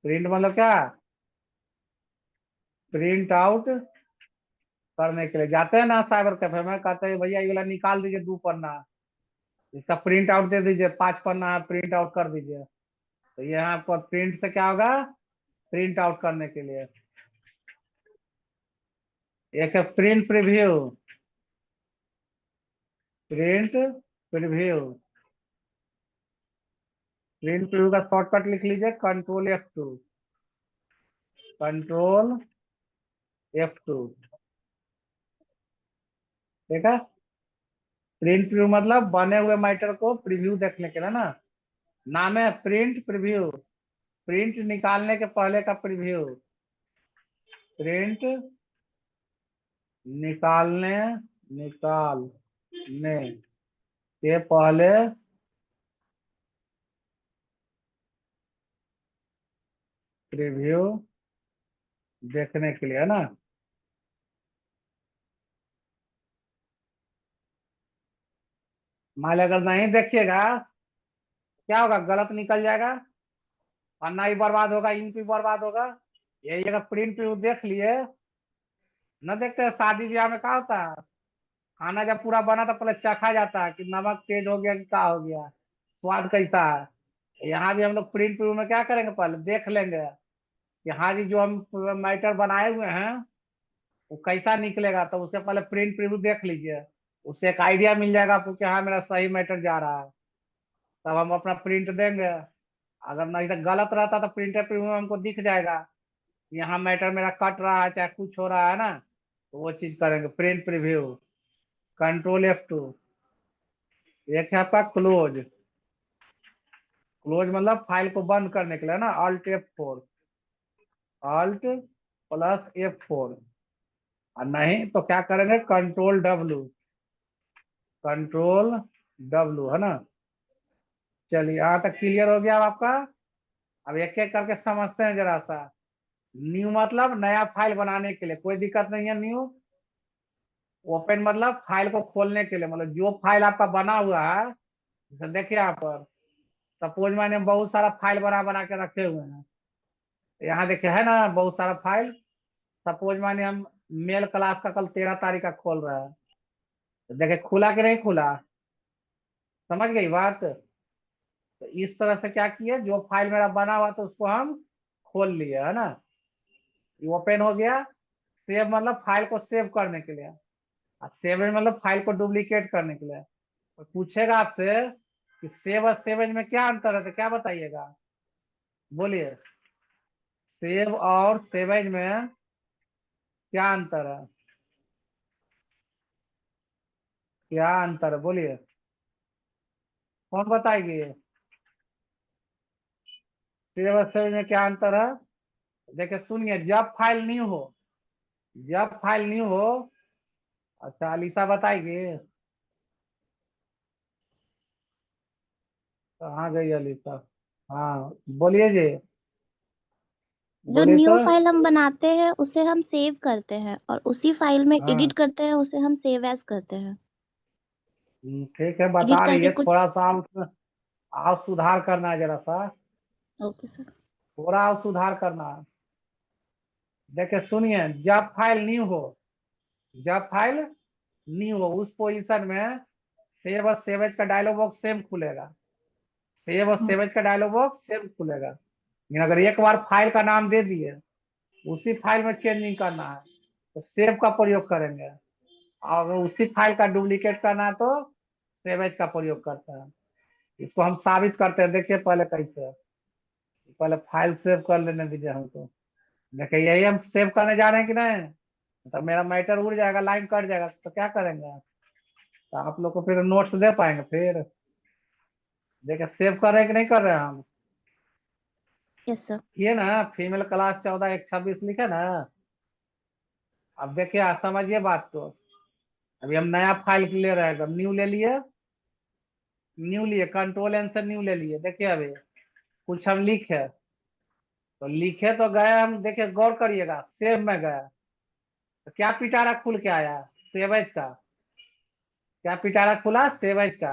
प्रिंट मतलब क्या, प्रिंट आउट करने के लिए। जाते हैं ना साइबर कैफे में, कहते हैं भैया ये वाला निकाल दीजिए 2 पन्ना, इसका प्रिंट आउट दे दीजिए, 5 पन्ना है प्रिंट आउट कर दीजिए। तो ये आपको प्रिंट से क्या होगा, प्रिंट आउट करने के लिए। एक है print preview, print preview, print preview का शॉर्टकट लिख लीजिए कंट्रोल F2, कंट्रोल F2। ठीक है, प्रिंट प्रीव्यू मतलब बने हुए मैटर को प्रीव्यू देखने के लिए ना, नाम है प्रिंट प्रीव्यू, प्रिंट निकालने के पहले का प्रीव्यू, प्रिंट निकालने, निकालने के पहले प्रीव्यू देखने के लिए, है ना। मान ली अगर नहीं देखिएगा क्या होगा, गलत निकल जाएगा, पन्ना ही बर्बाद होगा, इंक भी बर्बाद होगा। यही अगर प्रिंट प्रीव्यू देख लिए, न देखते हैं शादी ब्याह में क्या होता है, खाना जब पूरा बना तो पहले चखा जाता है कि नमक तेज हो गया कि क्या हो गया, स्वाद कैसा है। यहाँ भी हम लोग प्रिंट प्रीव्यू में क्या करेंगे, पहले देख लेंगे कि हाँ जी जो हम मैटर बनाए हुए हैं वो कैसा निकलेगा, तो उससे पहले प्रिंट प्रीव्यू देख लीजिए, उससे एक आइडिया मिल जाएगा आपको कि हाँ मेरा सही मैटर जा रहा है। तब हम अपना प्रिंट देंगे, अगर नहीं तो गलत रहता तो प्रिंटर प्रीव्यू में हमको दिख जाएगा कि यहाँ मैटर मेरा कट रहा है चाहे कुछ हो रहा है ना, तो वो चीज करेंगे प्रिंट प्रीव्यू, कंट्रोल F2। एक है आपका क्लोज, क्लोज मतलब फाइल को बंद करने के लिए ना, Alt F4, Alt plus F4। और नहीं तो क्या करेंगे कंट्रोल W, कंट्रोल W, है ना। चलिए यहाँ तक क्लियर हो गया अब आपका। अब एक एक करके समझते हैं जरा सा। न्यू मतलब नया फाइल बनाने के लिए, कोई दिक्कत नहीं है। न्यू, ओपन मतलब फाइल को खोलने के लिए, मतलब जो फाइल आपका बना हुआ है, जैसे देखिए यहाँ पर सपोज मैंने बहुत सारा फाइल बना बना के रखे हुए हैं, यहाँ देखिए है ना बहुत सारा फाइल। सपोज माने हम मेल क्लास का कल 13 तारीख का खोल रहा है, तो देखिए खुला कि नहीं खुला, समझ गई बात। तो इस तरह से क्या किए, जो फाइल मेरा बना हुआ तो उसको हम खोल लिए, है ना, ये ओपन हो गया। सेव मतलब फाइल को सेव करने के लिए, और सेवेज मतलब फाइल को डुप्लीकेट करने के लिए। तो पूछेगा आपसे कि सेव और सेवेज में क्या अंतर है, तो क्या बताइएगा, बोलिए। सेव और सेवेज में क्या अंतर है, क्या अंतर है बोलिए, कौन बताएगी। सेव और सेवेज में क्या अंतर है, देखिए सुनिए, जब फाइल न्यू हो, जब फाइल न्यू हो, अच्छा अलीसा बताएगी। कहाँ गई अलीसा? हाँ बोलिए जी। जो बोलिए न्यू तो। फाइल हम बनाते हैं उसे हम सेव करते हैं और उसी फाइल में हाँ एडिट करते हैं, उसे हम सेव एज करते हैं। ठीक है, एडिट बता रही करके है कुछ। थोड़ा सा आप उसमें आप सुधार करना है जरा सा। Okay sir. थोड़ा आप सुधार करना है। देखिए सुनिए, जब फाइल न्यू हो, जब फाइल न्यू हो उस पोजीशन में सेव और सेवेज का डायलॉग बॉक्स सेम खुलेगा। सेव और सेवेज का डायलॉग बॉक्स सेम खुलेगा। लेकिन अगर एक बार फाइल का नाम दे दिए, उसी फाइल में चेंजिंग करना है तो सेव का प्रयोग करेंगे। और अगर उसी फाइल का डुप्लीकेट करना है तो सेवेज का प्रयोग करते हैं। इसको हम साबित करते हैं, देखिए पहले कैसे। पहले फाइल सेव कर लेने दीजिए हमको। देखिए यही हम सेव करने जा रहे हैं कि नहीं, तो मेरा मैटर उड़ जाएगा, लाइन कट जाएगा, तो क्या करेंगे? तो आप लोग को फिर नोट्स दे पाएंगे फिर? देखिए सेव कर रहे हैं कि नहीं कर रहे हैं हम? Yes sir. ये ना फीमेल क्लास 14 1 26 लिखे ना। अब देखिए आप समझिए बात को। अभी हम नया फाइल ले रहे हैं, न्यू ले लिए, न्यू लिए, कंट्रोल एन से न्यू ले लिए। देखिए अभी कुछ हम लिखे, तो लिखे तो गए हम, देखिए गौर करिएगा, सेव में गए तो क्या पिटारा खुल के आया? सेवेज का। क्या पिटारा खुला? सेवेज का।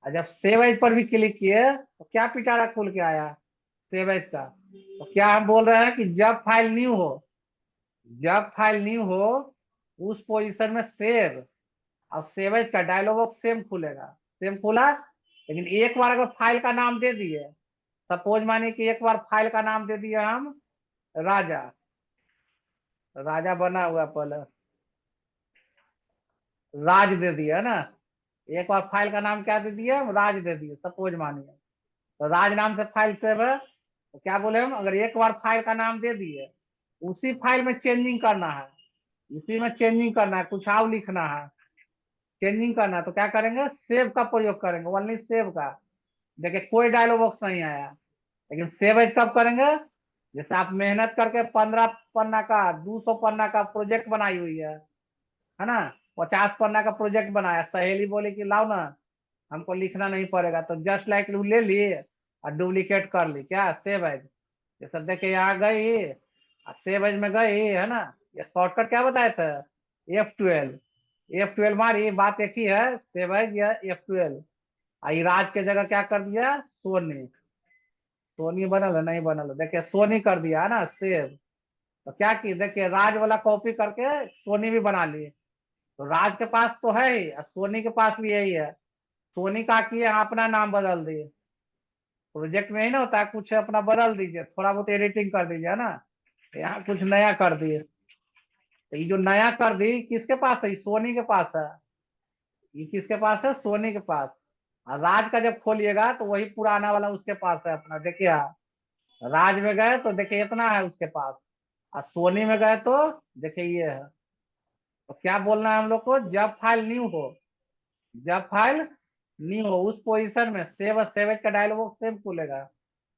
और जब सेवेज पर भी क्लिक किए तो क्या पिटारा खुल के आया? सेवेज का। तो क्या हम बोल रहे हैं कि जब फाइल न्यू हो, जब फाइल न्यू हो उस पोजीशन में सेव, अब सेवेज का डायलॉग बॉक्स सेम खुलेगा। सेम खुला, लेकिन एक बार अगर फाइल का नाम दे दिए, सपोज मानिए कि एक बार फाइल का नाम दे दिए हम राजा, राजा बना हुआ पहले, राज दे दिया है ना। एक बार फाइल का नाम क्या दे दिए? हम राज दे दिए सपोज मानिए। तो राज नाम से फाइल सेव है, तो क्या बोले हम, अगर एक बार फाइल का नाम दे दिए, उसी फाइल में चेंजिंग करना है, इसी में चेंजिंग करना है, कुछ और लिखना है, चेंजिंग करना है, तो क्या करेंगे? सेव का प्रयोग करेंगे, ओनली सेव का। देखिए कोई डायलॉग बॉक्स नहीं आया, लेकिन सेव एज कब करेंगे? जैसे आप मेहनत करके 15 पन्ना का, 200 पन्ना का प्रोजेक्ट बनाई हुई है ना, 50 पन्ना का प्रोजेक्ट बनाया, सहेली बोली कि लाओ ना, हमको लिखना नहीं पड़ेगा, तो जस्ट लाइक ले ली और डुप्लीकेट कर ली, क्या? Save as. जैसे देखिए यहाँ गई, सेव एज में गई है ना, ये शॉर्टकट क्या बताए थे? F12 मारी, बात एक ही है, सेव एज या F12। आई राज के जगह क्या कर दिया? सोनी। सोनी बनल है? नहीं बनल है, देखिए सोनी कर दिया है ना सेव। तो क्या की, देखिए राज वाला कॉपी करके सोनी भी बना लिए। तो राज के पास तो है ही और सोनी के पास भी यही है। सोनी का किए अपना नाम बदल दिए। प्रोजेक्ट में ही ना होता है, कुछ अपना बदल दीजिए, थोड़ा बहुत एडिटिंग कर दीजिए, है ना। यहाँ कुछ नया कर दिए, तो ये जो नया कर दी किसके पास है? ये सोनी के पास है। ये किसके पास है? सोनी के पास। और राज का जब खोलिएगा तो वही पुराना वाला उसके पास है अपना। देखिए राज में गए तो देखिए इतना है उसके पास, और सोनी में गए तो देखिए ये है। तो क्या बोलना है हम लोग को? जब फाइल न्यू हो, जब फाइल न्यू हो उस पोजीशन में सेव और सेवेज का डायलॉग बॉक्स सेम खुलेगा।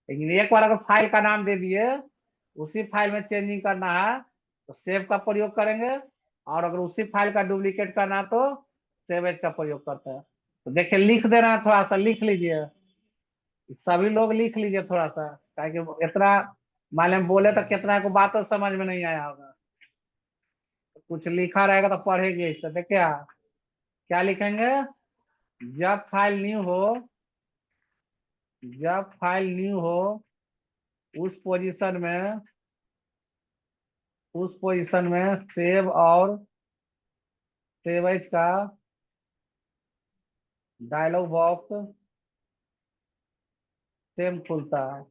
लेकिन एक बार अगर फाइल का नाम दे दिए, उसी फाइल में चेंजिंग करना है तो सेव का प्रयोग करेंगे, और अगर उसी फाइल का डुप्लीकेट करना है तो सेवेज का प्रयोग करते हैं। तो देखिए लिख देना है, थोड़ा सा लिख लीजिए, सभी लोग लिख लीजिए थोड़ा सा, ताकि इतना मालूम बोले तो कितना को बात तो समझ में नहीं आया होगा। तो कुछ लिखा रहेगा तो पढ़ेंगे इससे। देखिए क्या लिखेंगे? जब फाइल न्यू हो, जब फाइल न्यू हो उस पोजीशन में, उस पोजीशन में सेव और सेवेज का डायलॉग बॉक्स सेम खुलता है,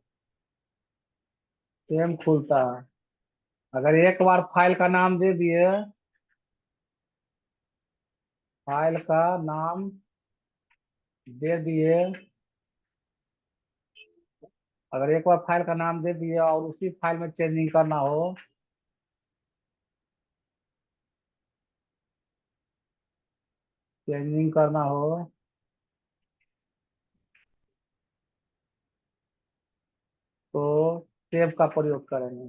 सेम खुलता है। अगर एक बार फाइल का नाम दे दिए, फाइल का नाम दे दिए, अगर एक बार फाइल का नाम दे दिए और उसी फाइल में चेंजिंग करना हो, चेंजिंग करना हो तो सेव का प्रयोग करेंगे।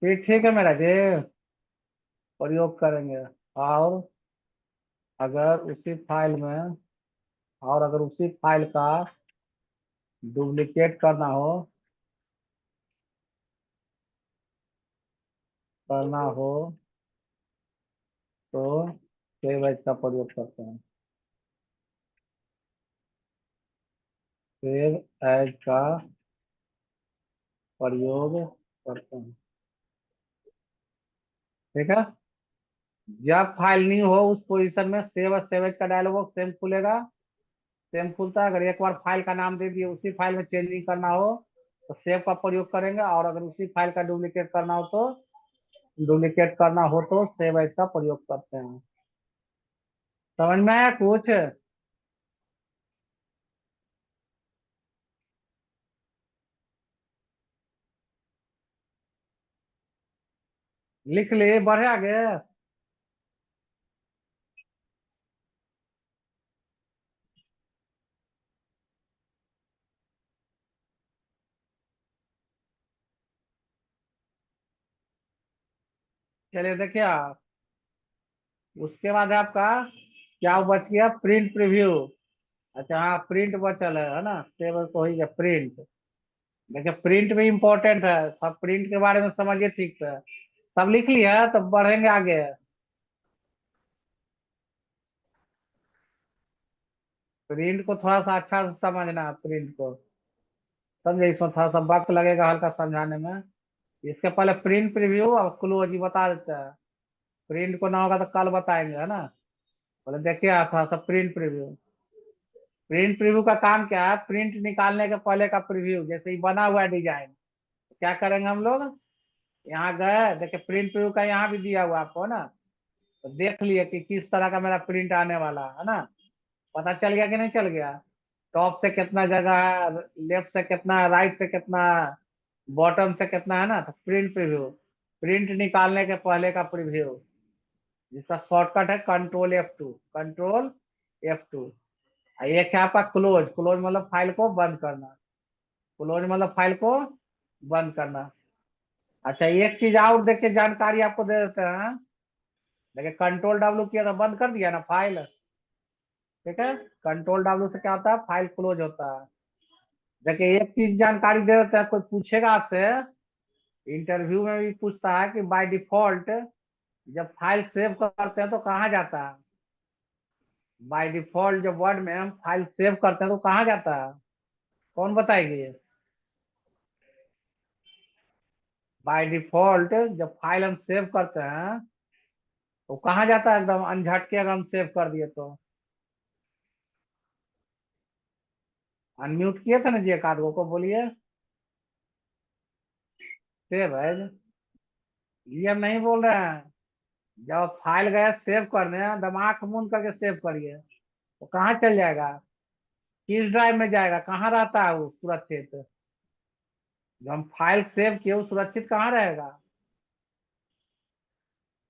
फिर ठीक है मेरा जी, प्रयोग करेंगे। और अगर उसी फाइल में और अगर उसी फाइल का डुप्लीकेट करना हो तो सेव एज का प्रयोग करते हैं। सेव एज का प्रयोग करते हैं। ठीक है। जब फाइल न्यू हो उस पोजीशन में सेव एज का डायलॉग बॉक्स सेम खुलेगा। सेम खुलता है। अगर एक बार फाइल का नाम दे दिए उसी फाइल में चेंजिंग करना हो तो सेव का प्रयोग करेंगे, और अगर उसी फाइल का डुप्लीकेट करना हो तो सेव एज का प्रयोग करते हैं। समझ में आया कुछ? लिख लिए, बढ़े आगे। चलिए देखिए आप, उसके बाद आपका क्या बच गया? Print preview. अच्छा हाँ, प्रिंट बचल है ना? सेव तो ही है प्रिंट। देखिए प्रिंट भी इम्पोर्टेंट है, सब प्रिंट के बारे में समझिए ठीक से। सब लिख लिया तो बढ़ेंगे आगे। प्रिंट को थोड़ा सा अच्छा से समझना, प्रिंट को समझे, इसमें थोड़ा सा वक्त लगेगा हल्का समझाने में। इसके पहले प्रिंट प्रीव्यू और क्लोज ही बता देते हैं। प्रिंट को ना होगा तो कल बताएंगे, है ना? बोले देखिए आप थोड़ा सा प्रिंट प्रीव्यू। प्रिंट प्रीव्यू का काम क्या है? प्रिंट निकालने के पहले का प्रीव्यू, जैसे ही बना हुआ है डिजाइन, क्या करेंगे हम लोग? यहाँ गए, देखिए प्रिंट प्रीव्यू का यहाँ भी दिया हुआ आपको ना, तो देख लिए कि किस तरह का मेरा प्रिंट आने वाला है ना? पता चल गया कि नहीं चल गया? टॉप से कितना जगह है, लेफ्ट से कितना है, राइट से कितना है, बॉटम से कितना है ना? तो प्रिंट प्रीव्यू, प्रिंट निकालने के पहले का प्रीव्यू, जिसका शॉर्टकट है कंट्रोल F2। Control F2। एक है आपका क्लोज। क्लोज मतलब फाइल को बंद करना। क्लोज मतलब फाइल को बंद करना। अच्छा एक चीज और देखिए, जानकारी आपको दे देते हैं। देखिए कंट्रोल W किया तो बंद कर दिया ना फाइल। ठीक है। कंट्रोल W से क्या होता है? फाइल क्लोज होता है। देखिए एक चीज जानकारी दे देते हैं, कोई पूछेगा आपसे, इंटरव्यू में भी पूछता है कि बाय डिफॉल्ट जब फाइल सेव करते हैं तो कहाँ जाता है? बाय डिफॉल्ट जब वर्ड में हम फाइल सेव करते हैं तो कहाँ जाता है? कौन बताएगी? बाय डिफॉल्ट जब फाइल हम सेव करते हैं तो कहाँ जाता है? एकदम अनझटके अगर हम सेव कर दिए तो। अनम्यूट किए थे ना जी एक आध को बोलिए। सेव है, ये हम नहीं बोल रहे हैं। जब फाइल गए सेव करने, एकदम आंख मूंद करके सेव करिए तो कहाँ चल जाएगा? किस ड्राइव में जाएगा? कहाँ रहता है वो सुरक्षित? जब हम फाइल सेव किए वो सुरक्षित कहाँ रहेगा?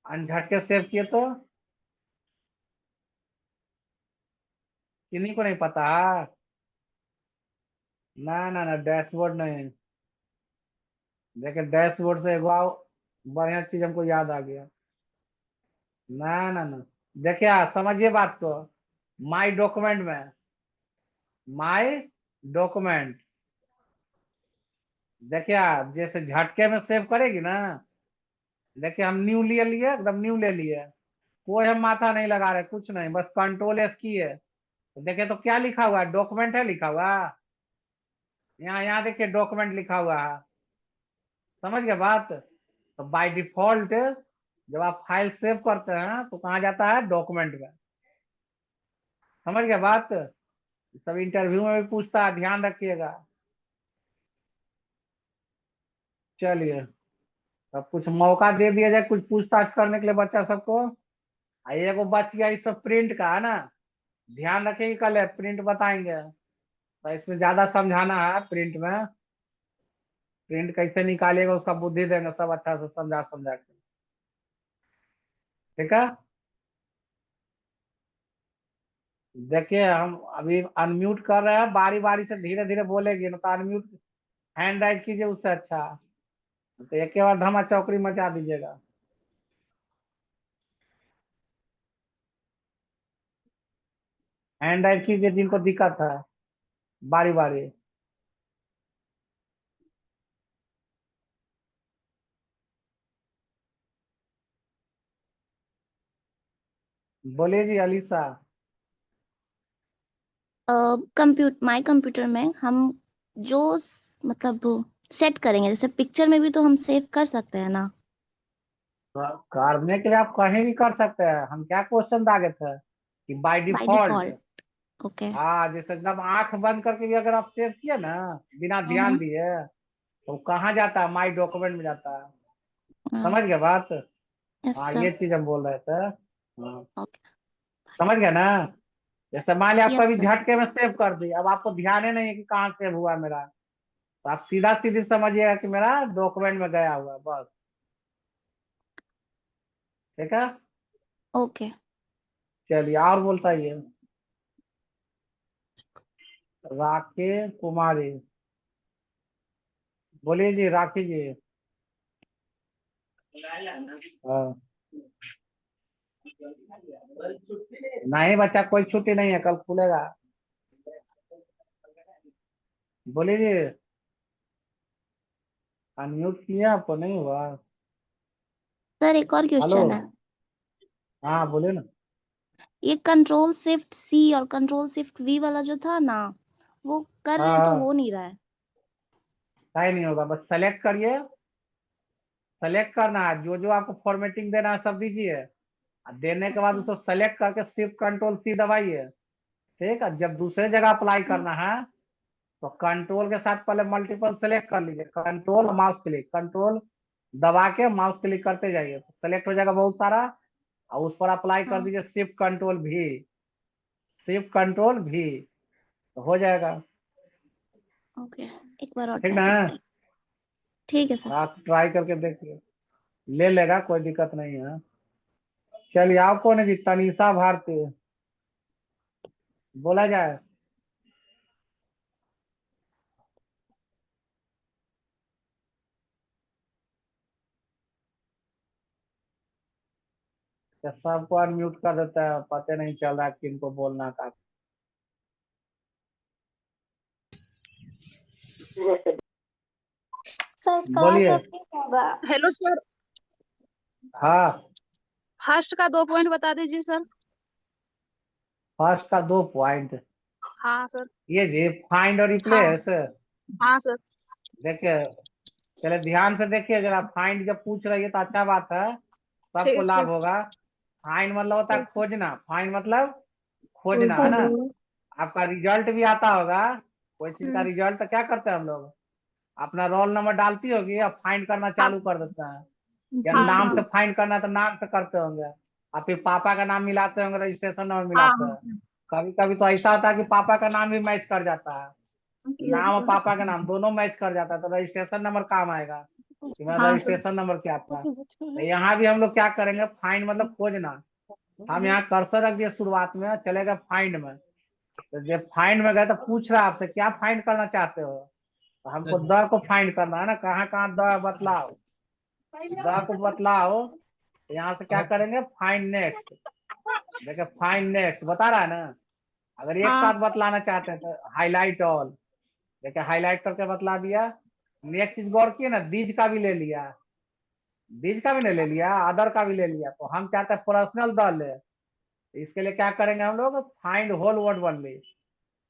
अनझटके सेव किए तो? किन्हीं को नहीं पता? ना ना ना, डैशबोर्ड नहीं। देखिए डैशबोर्ड से एक और बढ़िया चीज हमको याद आ गया। ना ना ना, देखिए समझिए बात को। माई डॉक्यूमेंट में, माई डॉक्यूमेंट, देखिए आप जैसे झटके में सेव करेगी ना, देखिए हम न्यू ले लिए, एकदम न्यू ले लिए, कोई हम माथा नहीं लगा रहे, कुछ नहीं, बस कंट्रोल S की है। तो देखिए तो क्या लिखा हुआ है? डॉक्यूमेंट है लिखा हुआ। यहाँ यहाँ देखिए डॉक्यूमेंट लिखा हुआ है। समझ गए बात? तो बाय डिफॉल्ट जब आप फाइल सेव करते हैं तो कहाँ जाता है? डॉक्यूमेंट में। समझ गए बात? सब इंटरव्यू में भी पूछता है, ध्यान रखिएगा। चलिए, सब कुछ मौका दे दिया जाए कुछ पूछताछ करने के लिए बच्चा सबको। आइए एगो बच गया इस प्रिंट का, है ना? ध्यान रखिए, कल प्रिंट बताएंगे तो इसमें ज्यादा समझाना है। प्रिंट में प्रिंट कैसे निकालिएगा उसका बुद्धि देंगे सब अच्छा से समझा समझा के। ठीक है। देखिए हम अभी अनम्यूट कर रहे हैं, बारी बारी से धीरे धीरे बोलेगी ना, तो अनम्यूट हैंड राइज कीजिए उससे अच्छा। तो एक के बाद धमा चौकड़ी मचा दीजिएगा। हैंड राइट कीजिए जिनको दिक्कत है, बारी बारी। बोलिए जी अलीसा। माई कंप्यूटर में हम जो मतलब सेट करेंगे, जैसे पिक्चर में भी तो हम सेव कर सकते हैं ना। तो करने के लिए आप कहीं भी कर सकते हैं। हम क्या क्वेश्चन दागे थे कि by by default. Default. Okay. हाँ, जैसे एकदम आंख बंद करके भी अगर आप सेव किए ना बिना ध्यान दिए, तो कहाँ जाता है? माई डॉक्यूमेंट में जाता है। समझ गए बात? यस हाँ, सर। ये चीज हम बोल रहे थे। हाँ, ओके। समझ गए ना? जैसे मान लिया आप यस कभी सर। झटके में सेव कर दी, अब आपको ध्यान ही नहीं है कि कहाँ सेव हुआ मेरा, तो आप सीधा सीधी समझिएगा कि मेरा डॉक्यूमेंट में गया हुआ है, बस। ठीक है, ओके। चलिए और बोलता ही है। राके कुमारी, बोलिए जी राखी जी। हाँ। नहीं बच्चा, कोई छुट्टी नहीं है, कल खुलेगा। बोलिए जी। अनम्यूट किया आपको, नहीं हुआ? सर एक और हेलो। क्वेश्चन है। हाँ बोलिए ना। ये कंट्रोल शिफ्ट सी और कंट्रोल शिफ्ट वी वाला जो था ना, वो कर रहे हैं तो हाँ, हो नहीं रहा है। नहीं नहीं होगा, बस सेलेक्ट करिए। सेलेक्ट करना है, जो जो आपको फॉर्मेटिंग देना है सब दीजिए। और देने के बाद उसको सेलेक्ट करके शिफ्ट कंट्रोल सी दबाइए। ठीक है, जब दूसरे जगह अप्लाई करना है तो कंट्रोल के साथ पहले मल्टीपल सेलेक्ट कर लीजिए, कंट्रोल माउस क्लिक, कंट्रोल दबा के माउस क्लिक करते जाइए, तो सेलेक्ट हो जाएगा बहुत सारा। और उस पर अप्लाई कर हाँ। दीजिए शिफ्ट कंट्रोल भी, शिफ्ट कंट्रोल भी, तो हो जाएगा। ओके, एक बार और ठीक ट्राई ना? करते हैं। ठीक है सर। आप ट्राई करके देखिए, ले लेगा, कोई दिक्कत नहीं है। चलिए, आप कौन है जी? तनीषा भारती, बोला जाए। तो सबको अनम्यूट कर देता है, पता नहीं चल रहा किनको बोलना का। सर क्लास बोलिए। अब नहीं होगा। हेलो सर, हाँ, फर्स्ट का 2 पॉइंट बता दीजिए सर। फर्स्ट का 2 पॉइंट, हाँ सर। ये जी फाइंड और हाँ। रिप्लेस। हाँ सर। देखिए, चले ध्यान से देखिए, जरा फाइंड जब पूछ रही है तो अच्छा बात है, सबको ठीक लाभ ठीक होगा। फाइंड मतलब होता है ठीक सर। खोजना, फाइंड मतलब खोजना, है ना? आपका रिजल्ट भी आता होगा, कोई चीज का हम्म। रिजल्ट, तो क्या करते हैं हम लोग? अपना रोल नंबर डालती होगी और फाइंड करना हाँ। चालू कर देते हैं। या हाँ नाम से हाँ फाइंड करना है तो नाम से करते होंगे, और फिर पापा का नाम मिलाते होंगे, रजिस्ट्रेशन नंबर हाँ मिलाते हाँ। हैं। कभी कभी तो ऐसा होता है कि पापा का नाम भी मैच कर जाता है, यस नाम और सर। पापा का नाम दोनों मैच कर जाता है, तो रजिस्ट्रेशन नंबर काम आएगा कि मेरा हाँ सर। रजिस्ट्रेशन नंबर क्या था। तो यहाँ भी हम लोग क्या करेंगे? फाइंड मतलब खोजना। हम यहाँ कर्सर रख दिए शुरुआत में, चलेगा फाइंड में। तो जब फाइंड में गए तो पूछ रहा है आपसे क्या फाइंड करना चाहते हो, तो हमको द को फाइंड करना है ना, कहाँ कहाँ द बतलाओ, द को बतलाओ। तो यहाँ से क्या करेंगे? Find next. देखिए फाइंड नेक्स्ट बता रहा है ना। अगर एक हाँ साथ बतलाना चाहते हैं तो हाईलाइट ऑल, देखिए हाईलाइट करके बतला दिया। नेक्स्ट चीज गौर किए ना, बीज का भी ले लिया, बीज का भी नहीं ले लिया, अदर का भी ले लिया। तो हम चाहते हैं पर्सनल द ले, तो इसके लिए क्या करेंगे हम लोग? Find whole word only.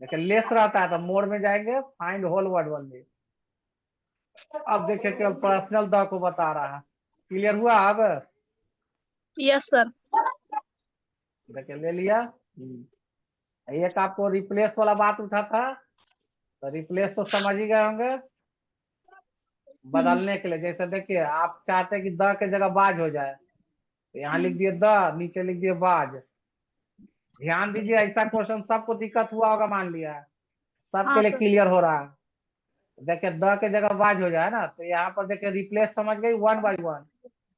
देखिए लेस रहता है तो मोड में जाएंगे, फाइंड होल वर्ड ओनली। अब देखिए केवल पर्सनल द को बता रहा है। क्लियर हुआ अब? Yes sir. देखिए ले लिया। एक आपको रिप्लेस वाला बात उठा था, तो रिप्लेस तो समझ ही गए होंगे। हम्म। बदलने के लिए, जैसे देखिए आप चाहते हैं कि द के जगह बाज हो जाए, तो यहाँ लिख दिए द, नीचे लिख दिए बाज। ध्यान दीजिए, ऐसा क्वेश्चन सबको दिक्कत हुआ होगा, मान लिया सबके हाँ लिए सर। क्लियर हो रहा है। देखिए द के जगह बाज हो जाए ना, तो यहाँ पर देखिए रिप्लेस समझ गई, 1 by 1।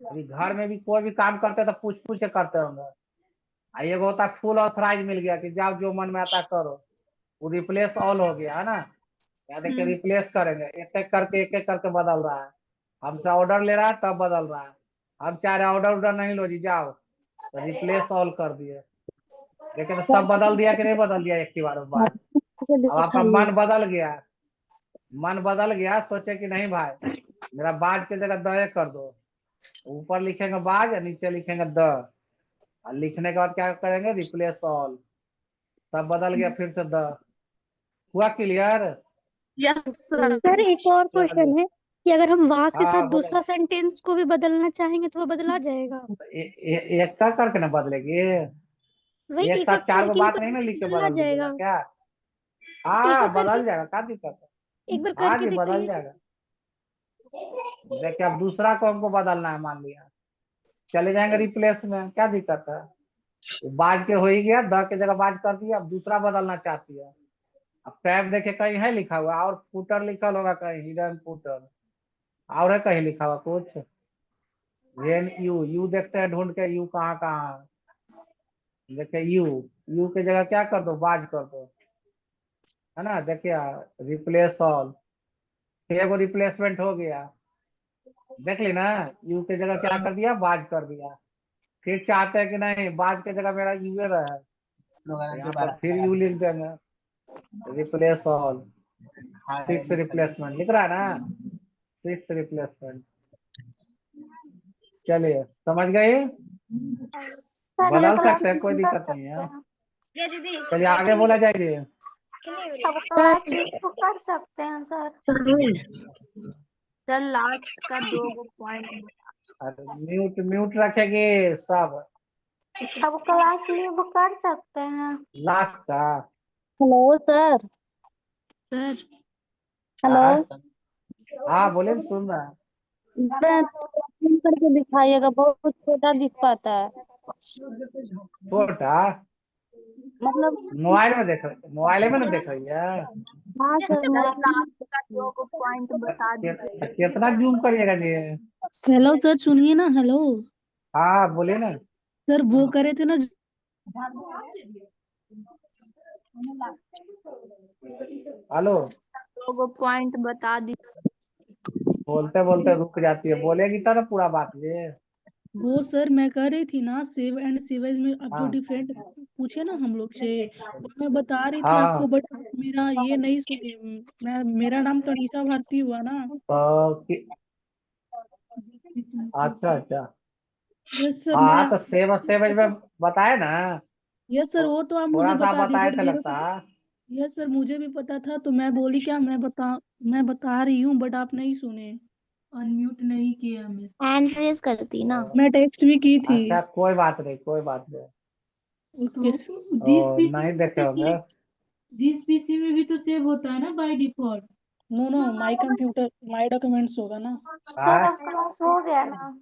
अभी घर में भी कोई भी काम करते हैं तो पूछ पूछ के करते होंगे। ये होता है फुल ऑथराइज मिल गया कि जाओ जो मन में आता करो, वो रिप्लेस ऑल हो गया, है ना? यहाँ देखिए हम्म। रिप्लेस करेंगे, एक एक करके बदल रहा है। हमसे ऑर्डर ले रहा है तब बदल रहा है। हम चाह रहे ऑर्डर ऑर्डर नहीं लो जी, जाओ, तो रिप्लेस ऑल कर दिए। देखिए तो सब बदल दिया कि नहीं बदल दिया एक ही बार में बात। अब आपका मन बदल गया, मन बदल गया, सोचे कि नहीं भाई मेरा बाज की जगह द कर दो, ऊपर लिखेंगे बाज और नीचे लिखेंगे द, और लिखने के बाद क्या करेंगे रिप्लेस ऑल, सब बदल गया फिर से द। हुआ क्लियर? Yes sir. सर एक और क्वेश्चन है कि अगर हम वास के हाँ साथ बोले, दूसरा सेंटेंस को भी बदलना चाहेंगे तो वो बदला जाएगा? एक का करके ना बदलेगी, वही एक एक साथ एक 4 गो करके ही बात तो नहीं ना लिख के बदला बदल दीजिएगा जाएगा। क्या? एक हाँ बार करके, बदल जाएगा, क्या दिक्कत है? एक बार हाँ करके जी बदल दिखाइए। जाएगा। देखिए अब दूसरा को हमको बदलना है, मान लिया चले जाएंगे रिप्लेस में, क्या दिक्कत है? बाज के हो ही गया, द के जगह बाज कर दिया, अब दूसरा बदलना चाहती है। अब टैब देखे कहीं है लिखा हुआ, और फुटर लिखल होगा कहीं, हिडन फुटर और है कहीं लिखा हुआ कुछ? वेन यू, यू देखते हैं ढूंढ के, यू कहाँ कहाँ है। देखिए यू, यू के जगह क्या कर दो, बाज कर दो, है ना। देखिए रिप्लेस ऑल, एगो रिप्लेसमेंट हो गया, देख ली ना, यू के जगह क्या कर दिया, बाज कर दिया। फिर चाहते हैं कि नहीं बाज के जगह मेरा यूए रहे, तो यहाँ पर फिर यू लिख देंगे, रिप्लेस ऑल, 6 रिप्लेसमेंट लिख रहा है ना, 6 रिप्लेसमेंट। चलिए समझ गए, बदल सकते हैं, कोई दिक्कत नहीं है। चलिए आगे बोला जाइए। कर सकते हैं सर। सर लास्ट का 2 पॉइंट। अरे म्यूट म्यूट रखेगी सब, सब क्लास लीव कर सकते हैं। लास्ट का। Hello sir. Sir hello. हाँ बोले ना, सुन रहा है। मैं zoom करके दिखाइएगा, बहुत छोटा दिख पाता है। छोटा मतलब मोबाइल में देख, मोबाइल में ना देख रही है? हाँ सर सर लास्ट का 2 पॉइंट बता दीजिए। कितना जूम करिएगा जी? हेलो सर सुनिए ना, हेलो हाँ बोलिए ना। सर, वो करे थे ना। हेलो, 2 पॉइंट बता दीजिए। बोलते बोलते रुक जाती है, बोलेगी तब ना पूरा बात ये। वो सर मैं कह रही थी ना, सेव एंड सेवेज में अब जो हाँ डिफरेंट पूछे ना हम लोग से, वो मैं बता रही थी हाँ आपको, बट मेरा ये नहीं सुने। मैं, मेरा नाम तनीषा भारती हुआ ना। तो अच्छा अच्छा, यस सर हाँ मैं, तो सेव सेवेज में बताए ना, यस सर वो तो आप मुझे थोड़ा सा बता दी, बताए बट थे मेरे लगता को, है। यस सर मुझे भी पता था, तो मैं बोली क्या, मैं बता रही हूँ, बट आप नहीं सुने, अनम्यूट नहीं किया मैं। हैंड रेज करती ना। मैं टेक्स्ट भी की थी। अच्छा कोई बात नहीं, कोई बात नहीं। ओके। और नहीं देखे होंगे। दिस पीसी में भी तो सेव होता है ना by default. No no, my computer, my documents होगा ना। सर हाँ अब क्लास हो गया ना।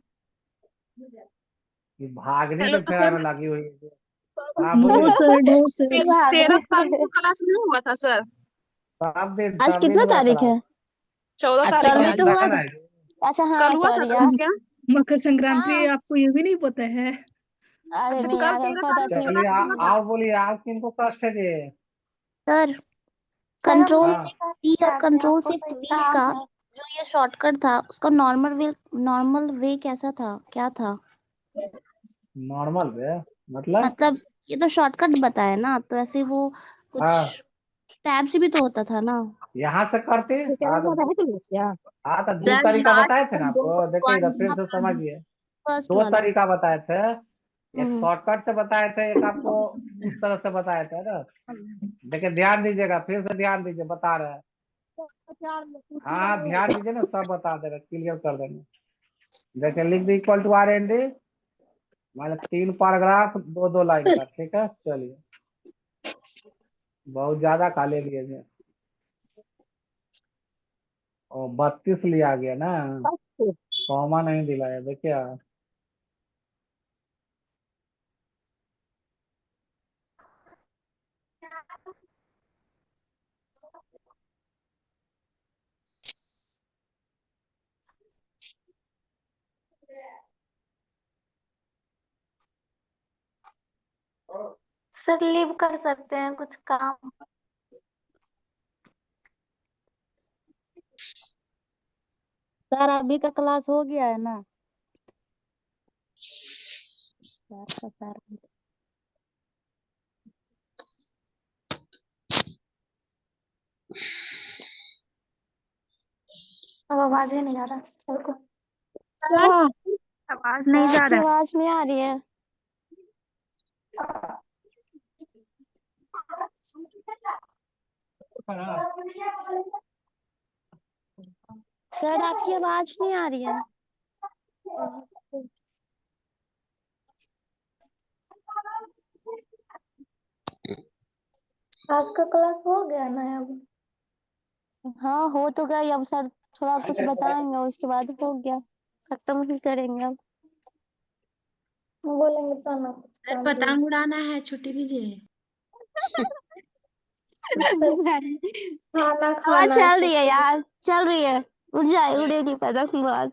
ये भागने हेलो पे फेरा सर। में लगी हुई है। हाँ नो बोलिए। Sir, no sir. 13 तारीख को क्लास नहीं हुआ था सर। आज सब दिन कितना हुआ तारीख क्लास। है? 14 तारीख कल है भी आज। तो हुआ था। नहीं, अच्छा कल हाँ हुआ था सॉरी क्लास यार। क्या? मकर संक्रांति है, हाँ आपको ये भी नहीं पता है? अरे अच्छा नहीं कल यार, हम 13 पता तारीख को थी। चलिए क्लास हुआ था। आप बोलिए, आप किनको कष्ट है जी? सर कंट्रोल हाँ सी और कंट्रोल शिफ्ट वी का जो ये शॉर्टकट था, उसका नॉर्मल वे कैसा था, क्या था? नॉर्मल है मतलब। मतलब ये तो शॉर्टकट बताया ना, तो ऐसे वो हाँ कुछ टैब से भी तो होता था ना। यहाँ से करते। हाँ तो, हाँ तो दो सर तरीका बताए लास्ट थे का ना 2 आपको, देखिए इधर पॉइंट फिर से बता दीजिए। समझिए। फर्स्ट दो वाला। तरीका बताए थे, एक हम्म। शॉर्टकट से बताए थे, एक आपको उस तरह से बताए थे ना। देखिए ध्यान दीजिएगा, फिर से ध्यान दीजिए, बता रहे हैं। हाँ ध्यान दीजिए ना, सब बता देगा, क्लियर कर देंगे। देखिए लिख दी equal to R N D, मतलब 3 पैराग्राफ 2 लाइन का, ठीक है। चलिए बहुत ज्यादा खा ले लिए, और 32 लिया गया ना, कॉमा नहीं दिलाया, देखिए सर लीव कर सकते हैं, कुछ काम। सर अभी का क्लास हो गया है ना? सर आवाज ही नहीं आ रहा सर को। आवाज नहीं जा रहा। आवाज नहीं आ रही है। सर आपकी आवाज नहीं आ रही है। आज का क्लास हो गया ना अब? हाँ हो तो गया, अब सर थोड़ा कुछ बताएंगे उसके बाद हो गया, खत्म ही करेंगे अब। बोलेंगे तो ना कुछ काम पतंग उड़ाना है, छुट्टी दीजिए। खाना खाना चल रही है यार, चल रही है, उड़ जाए, उड़ेगी पतंग बहुत।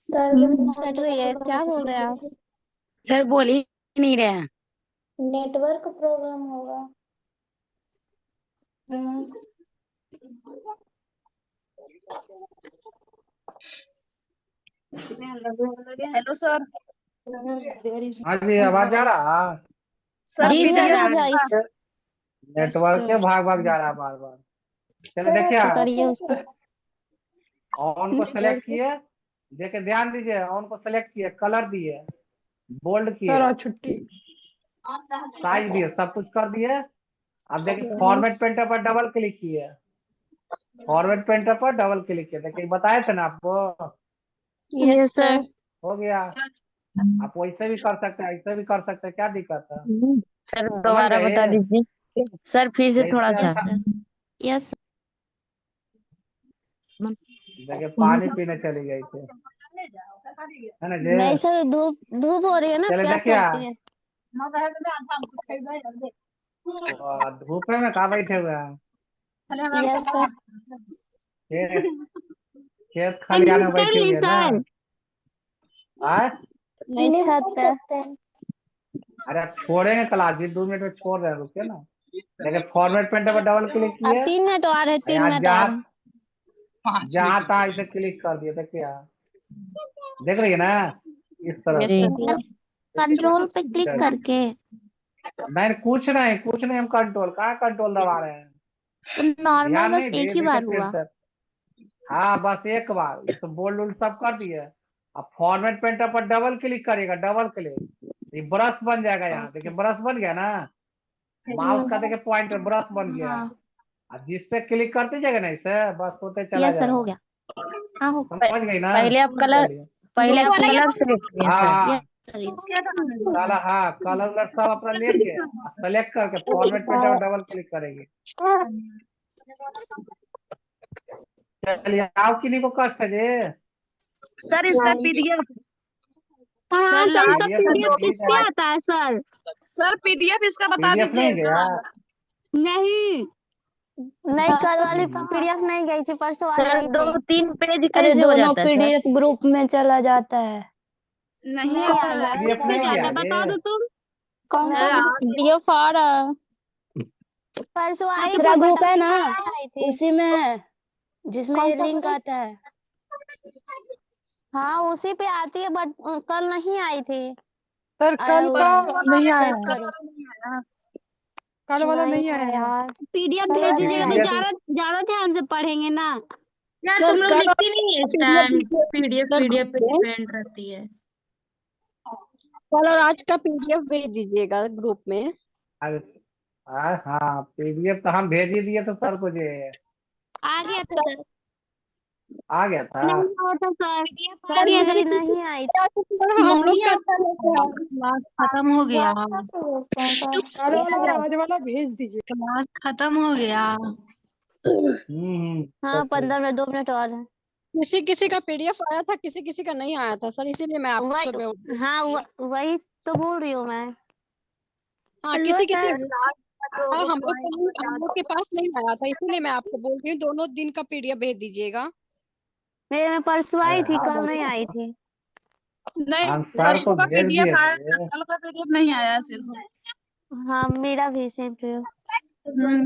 सर चल रही है, क्या बोल रहे हैं आप? सर बोल ही नहीं रहे हैं। नेटवर्क प्रॉब्लम होगा। Hello sir. हाँ जी, आवाज जा रहा? सर जी सर, PDF आ रहा है। नेटवर्क के भाग भाग जा रहा है बार बार। चलो देखिए, करिए उसको। ऑन को सेलेक्ट किए, देखिए ध्यान दीजिए, ऑन को सेलेक्ट किए, कलर दिए, बोल्ड किए, छुट्टी। साइज दिए, सब कुछ कर दिए। अब देखिए फॉर्मेट पेंटर पर डबल क्लिक किए, फॉर्मेट पेंटर पर डबल क्लिक किए, देखिए बताए थे ना आपको, यस सर। हो गया। आप वैसे भी कर सकते हैं, ऐसे भी कर सकते हैं, क्या दिक्कत है? सर समझ दोबारा गए? बता दीजिए सर, फिर से थोड़ा जैसे सा। यस देखिए पानी पीने चली गई थी, है ना जी? नहीं सर, धूप धूप हो रही है ना, चले प्यास देखिए, लगती है। धूप में कहाँ बैठे हुए हैं? Yes sir. खेत खेत खलिहान में बैठे हुए हैं ना? आए? नहीं छत पे। अरे आप छोड़ेंगे क्लास जी, 2 मिनट में छोड़ रहे हैं, रुकिए ना। देखिए फॉर्मेट पेंटर पर डबल क्लिक अब किए, 3 मिनट और है, 3 मिनट और है। जहाँ तहाँ इसे क्लिक कर दिए, देखिए देख रही है ना, इस तरह से। कंट्रोल पे क्लिक चलो। करके। नहीं कुछ नहीं, कुछ नहीं, हम कंट्रोल कहाँ कंट्रोल दबा रहे हैं, तो नॉर्मल ध्यान बस नहीं एक दिए, ही बार देखिए फिर हुआ। से। हाँ बस एक बार, तो बोल्ड उल्ड सब कर दिए। अब फॉर्मेट पेंटर पर डबल क्लिक करिएगा, डबल क्लिक, ये ब्रश बन जाएगा यहाँ, देखिए ब्रश बन गया ना, माउस का देखिए पॉइंटर ब्रश बन गया। हाँ अब जिस पे क्लिक कर दीजिएगा ना इसे, बस होते चला यस सर, हो जाएगा। गया। हाँ हो समझ गई ना? पहले आप कलर चलिए। सेलेक्ट किए सर। हाँ यस सर, यस। कलर, हाँ कलर उलर सब अपना लेके सेलेक्ट करके फॉर्मेट पेंटर पर डबल क्लिक करेंगे। चलिए आओ, किन्हीं को कष्ट है जी? सर इसका PDF हाँ सर, इसका PDF PDF ठीक किस पे है, आता है सर? सर PDF इसका बता PDF नहीं दीजिए। गया? नहीं नहीं, कल वाली PDF नहीं गई थी, परसों वाली सर, गई थी। 2-3 पेज अरे कैसे हो दोनों जाता है सर? PDF ग्रुप में चला जाता है। नहीं नहीं आता आया है। PDF हो नहीं जाता गया है, बता जी? दो तुम। कौन सा नहीं, PDF आ रहा है? परसों आई दूसरा थी, बट ग्रुप है अभी ना, नहीं आई थी। उसी में है, जिसमें कौन ये सा लिंक ग्रुप? आता है। हाँ उसी पे आती है, बट कल नहीं आई थी। सर आया कल हुआ का है, नहीं आया चेक है, करो। कल वाला नहीं है आया है। यार, PDF कल भेज वाला नहीं दीजिएगा तो आई PDF थी। ज्यादा ज्यादा ध्यान से पढ़ेंगे ना। यार सर तुम लोग कल लिखती नहीं है इस टाइम, PDF सर PDF पे ग्रुप में डिपेंड रहती है। कल और आज का PDF भेज दीजिएगा ग्रुप में। हाँ PDF तो हम भेज ही दिए तो सर को जी, आ गया था सर। आ गया था। नहीं आया था सर, सर मेरी नहीं आई थी। हम लोग का क्लास खत्म हो गया, कल वाला आज वाला भेज दीजिए। क्लास खत्म हो गया। हाँ तो 15 मिनट 2 मिनट और है। किसी किसी का PDF आया था, किसी किसी का नहीं आया था सर, इसीलिए मैं आपसे वही, हाँ वही तो बोल रही हूँ मैं। हाँ किसी किसी हाँ, हम लोग के पास नहीं आया था, इसीलिए मैं आपको बोल रही हूँ, दोनों दिन का PDF भेज दीजिएगा। मेरे में परसों आई थी, कल नहीं आई थी। नहीं, हम सर को परसों का भेज दिए PDF आया था, थे। कल का PDF नहीं आया है सिर्फ। हाँ मेरा भी सेम टू यू।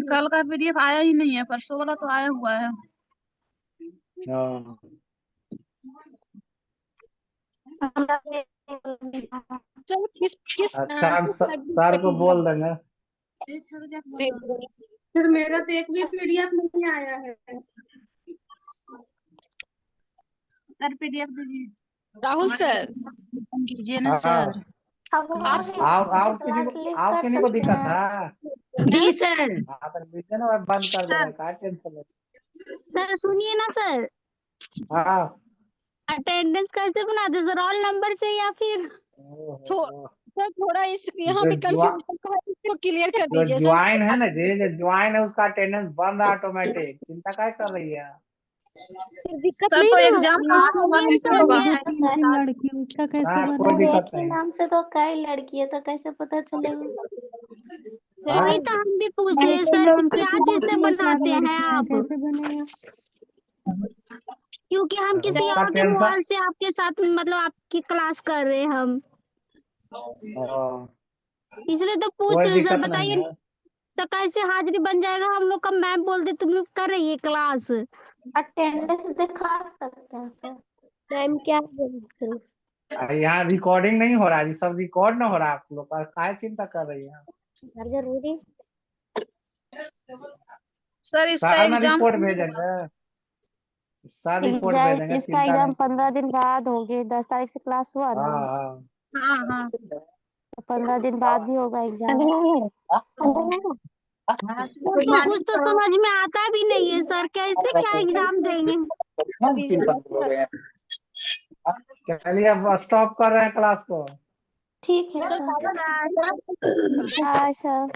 कल का PDF आया ही नहीं है, परसों वाला तो आया हुआ है। हाँ। सर किस किस अच्छा हम किस सर को बोल देंगे। सर मेरा तो एक भी पीडीएफ नहीं आया है। सर पीडीएफ दीजिए। राहुल सर कीजिए ना हाँ सर। अब वो आप है, आओ क्लास किसी लीव को कर दिक्कत सकते हैं। था। जी सर। हाँ तो वीडियो ना बंद कर देना, क्या टेंशन है। सर सुनिए ना सर, हाँ अटेंडेंस कैसे बनाते सर, रोल नंबर से या फिर? ओहो। सर थोड़ा इस यहाँ जो पे कंफ्यूजन का है, इसको क्लियर कर जो दीजिए सर। ज्वाइन है ना जी, जो ज्वाइन है उसका अटेंडेंस बन रहा ऑटोमेटिक, चिंता क्या कर रही है। दिक्कत सर नहीं तो ना एग्जाम होगा? कहाँ होगा, सुनिए कैसे सर, होगा? लड़की उसका कैसे हाँ बना? कोई दिक्कत एक ही नहीं। नाम से तो कई लड़की है, तो कैसे पता चलेगा? हाँ वही तो हम भी पूछ रहे सर कि क्या चीज से बनाते हैं आप, कैसे बनेगा? क्योंकि हम किसी उसका और के टेंशन। मोबाइल से आपके साथ मतलब आपकी क्लास कर रहे हैं हम, हाँ, इसलिए तो पूछ कोई रहे सर। दिक्कत नहीं बताइए है। तो कैसे हाजिरी बन जाएगा? हम लोग का मैम बोलते तुम लोग कर रही है क्लास। अटेंडेंस दिखा सकते हैं सर। टाइम क्या है? यहाँ रिकॉर्डिंग नहीं हो रहा है, ये सब रिकॉर्ड ना हो रहा है, आप लोग का काय चिंता कर रही है। जरूरी सर इसका सर में एग्जाम रिपोर्ट भेजेंगे, सर रिपोर्ट एग्जाम, भेजेंगे, इसका चिंता एग्जाम नहीं। 15 दिन बाद होगी। 10 तारीख से क्लास हुआ ना, हाँ हाँ हाँ हाँ तो 15 दिन बाद ही होगा एग्जाम। वो तो कुछ तो समझ में आता भी नहीं है सर, कैसे क्या एग्जाम देंगे? चलिए अब स्टॉप कर रहे हैं क्लास को। ठीक है सर। अच्छा ऐसा है।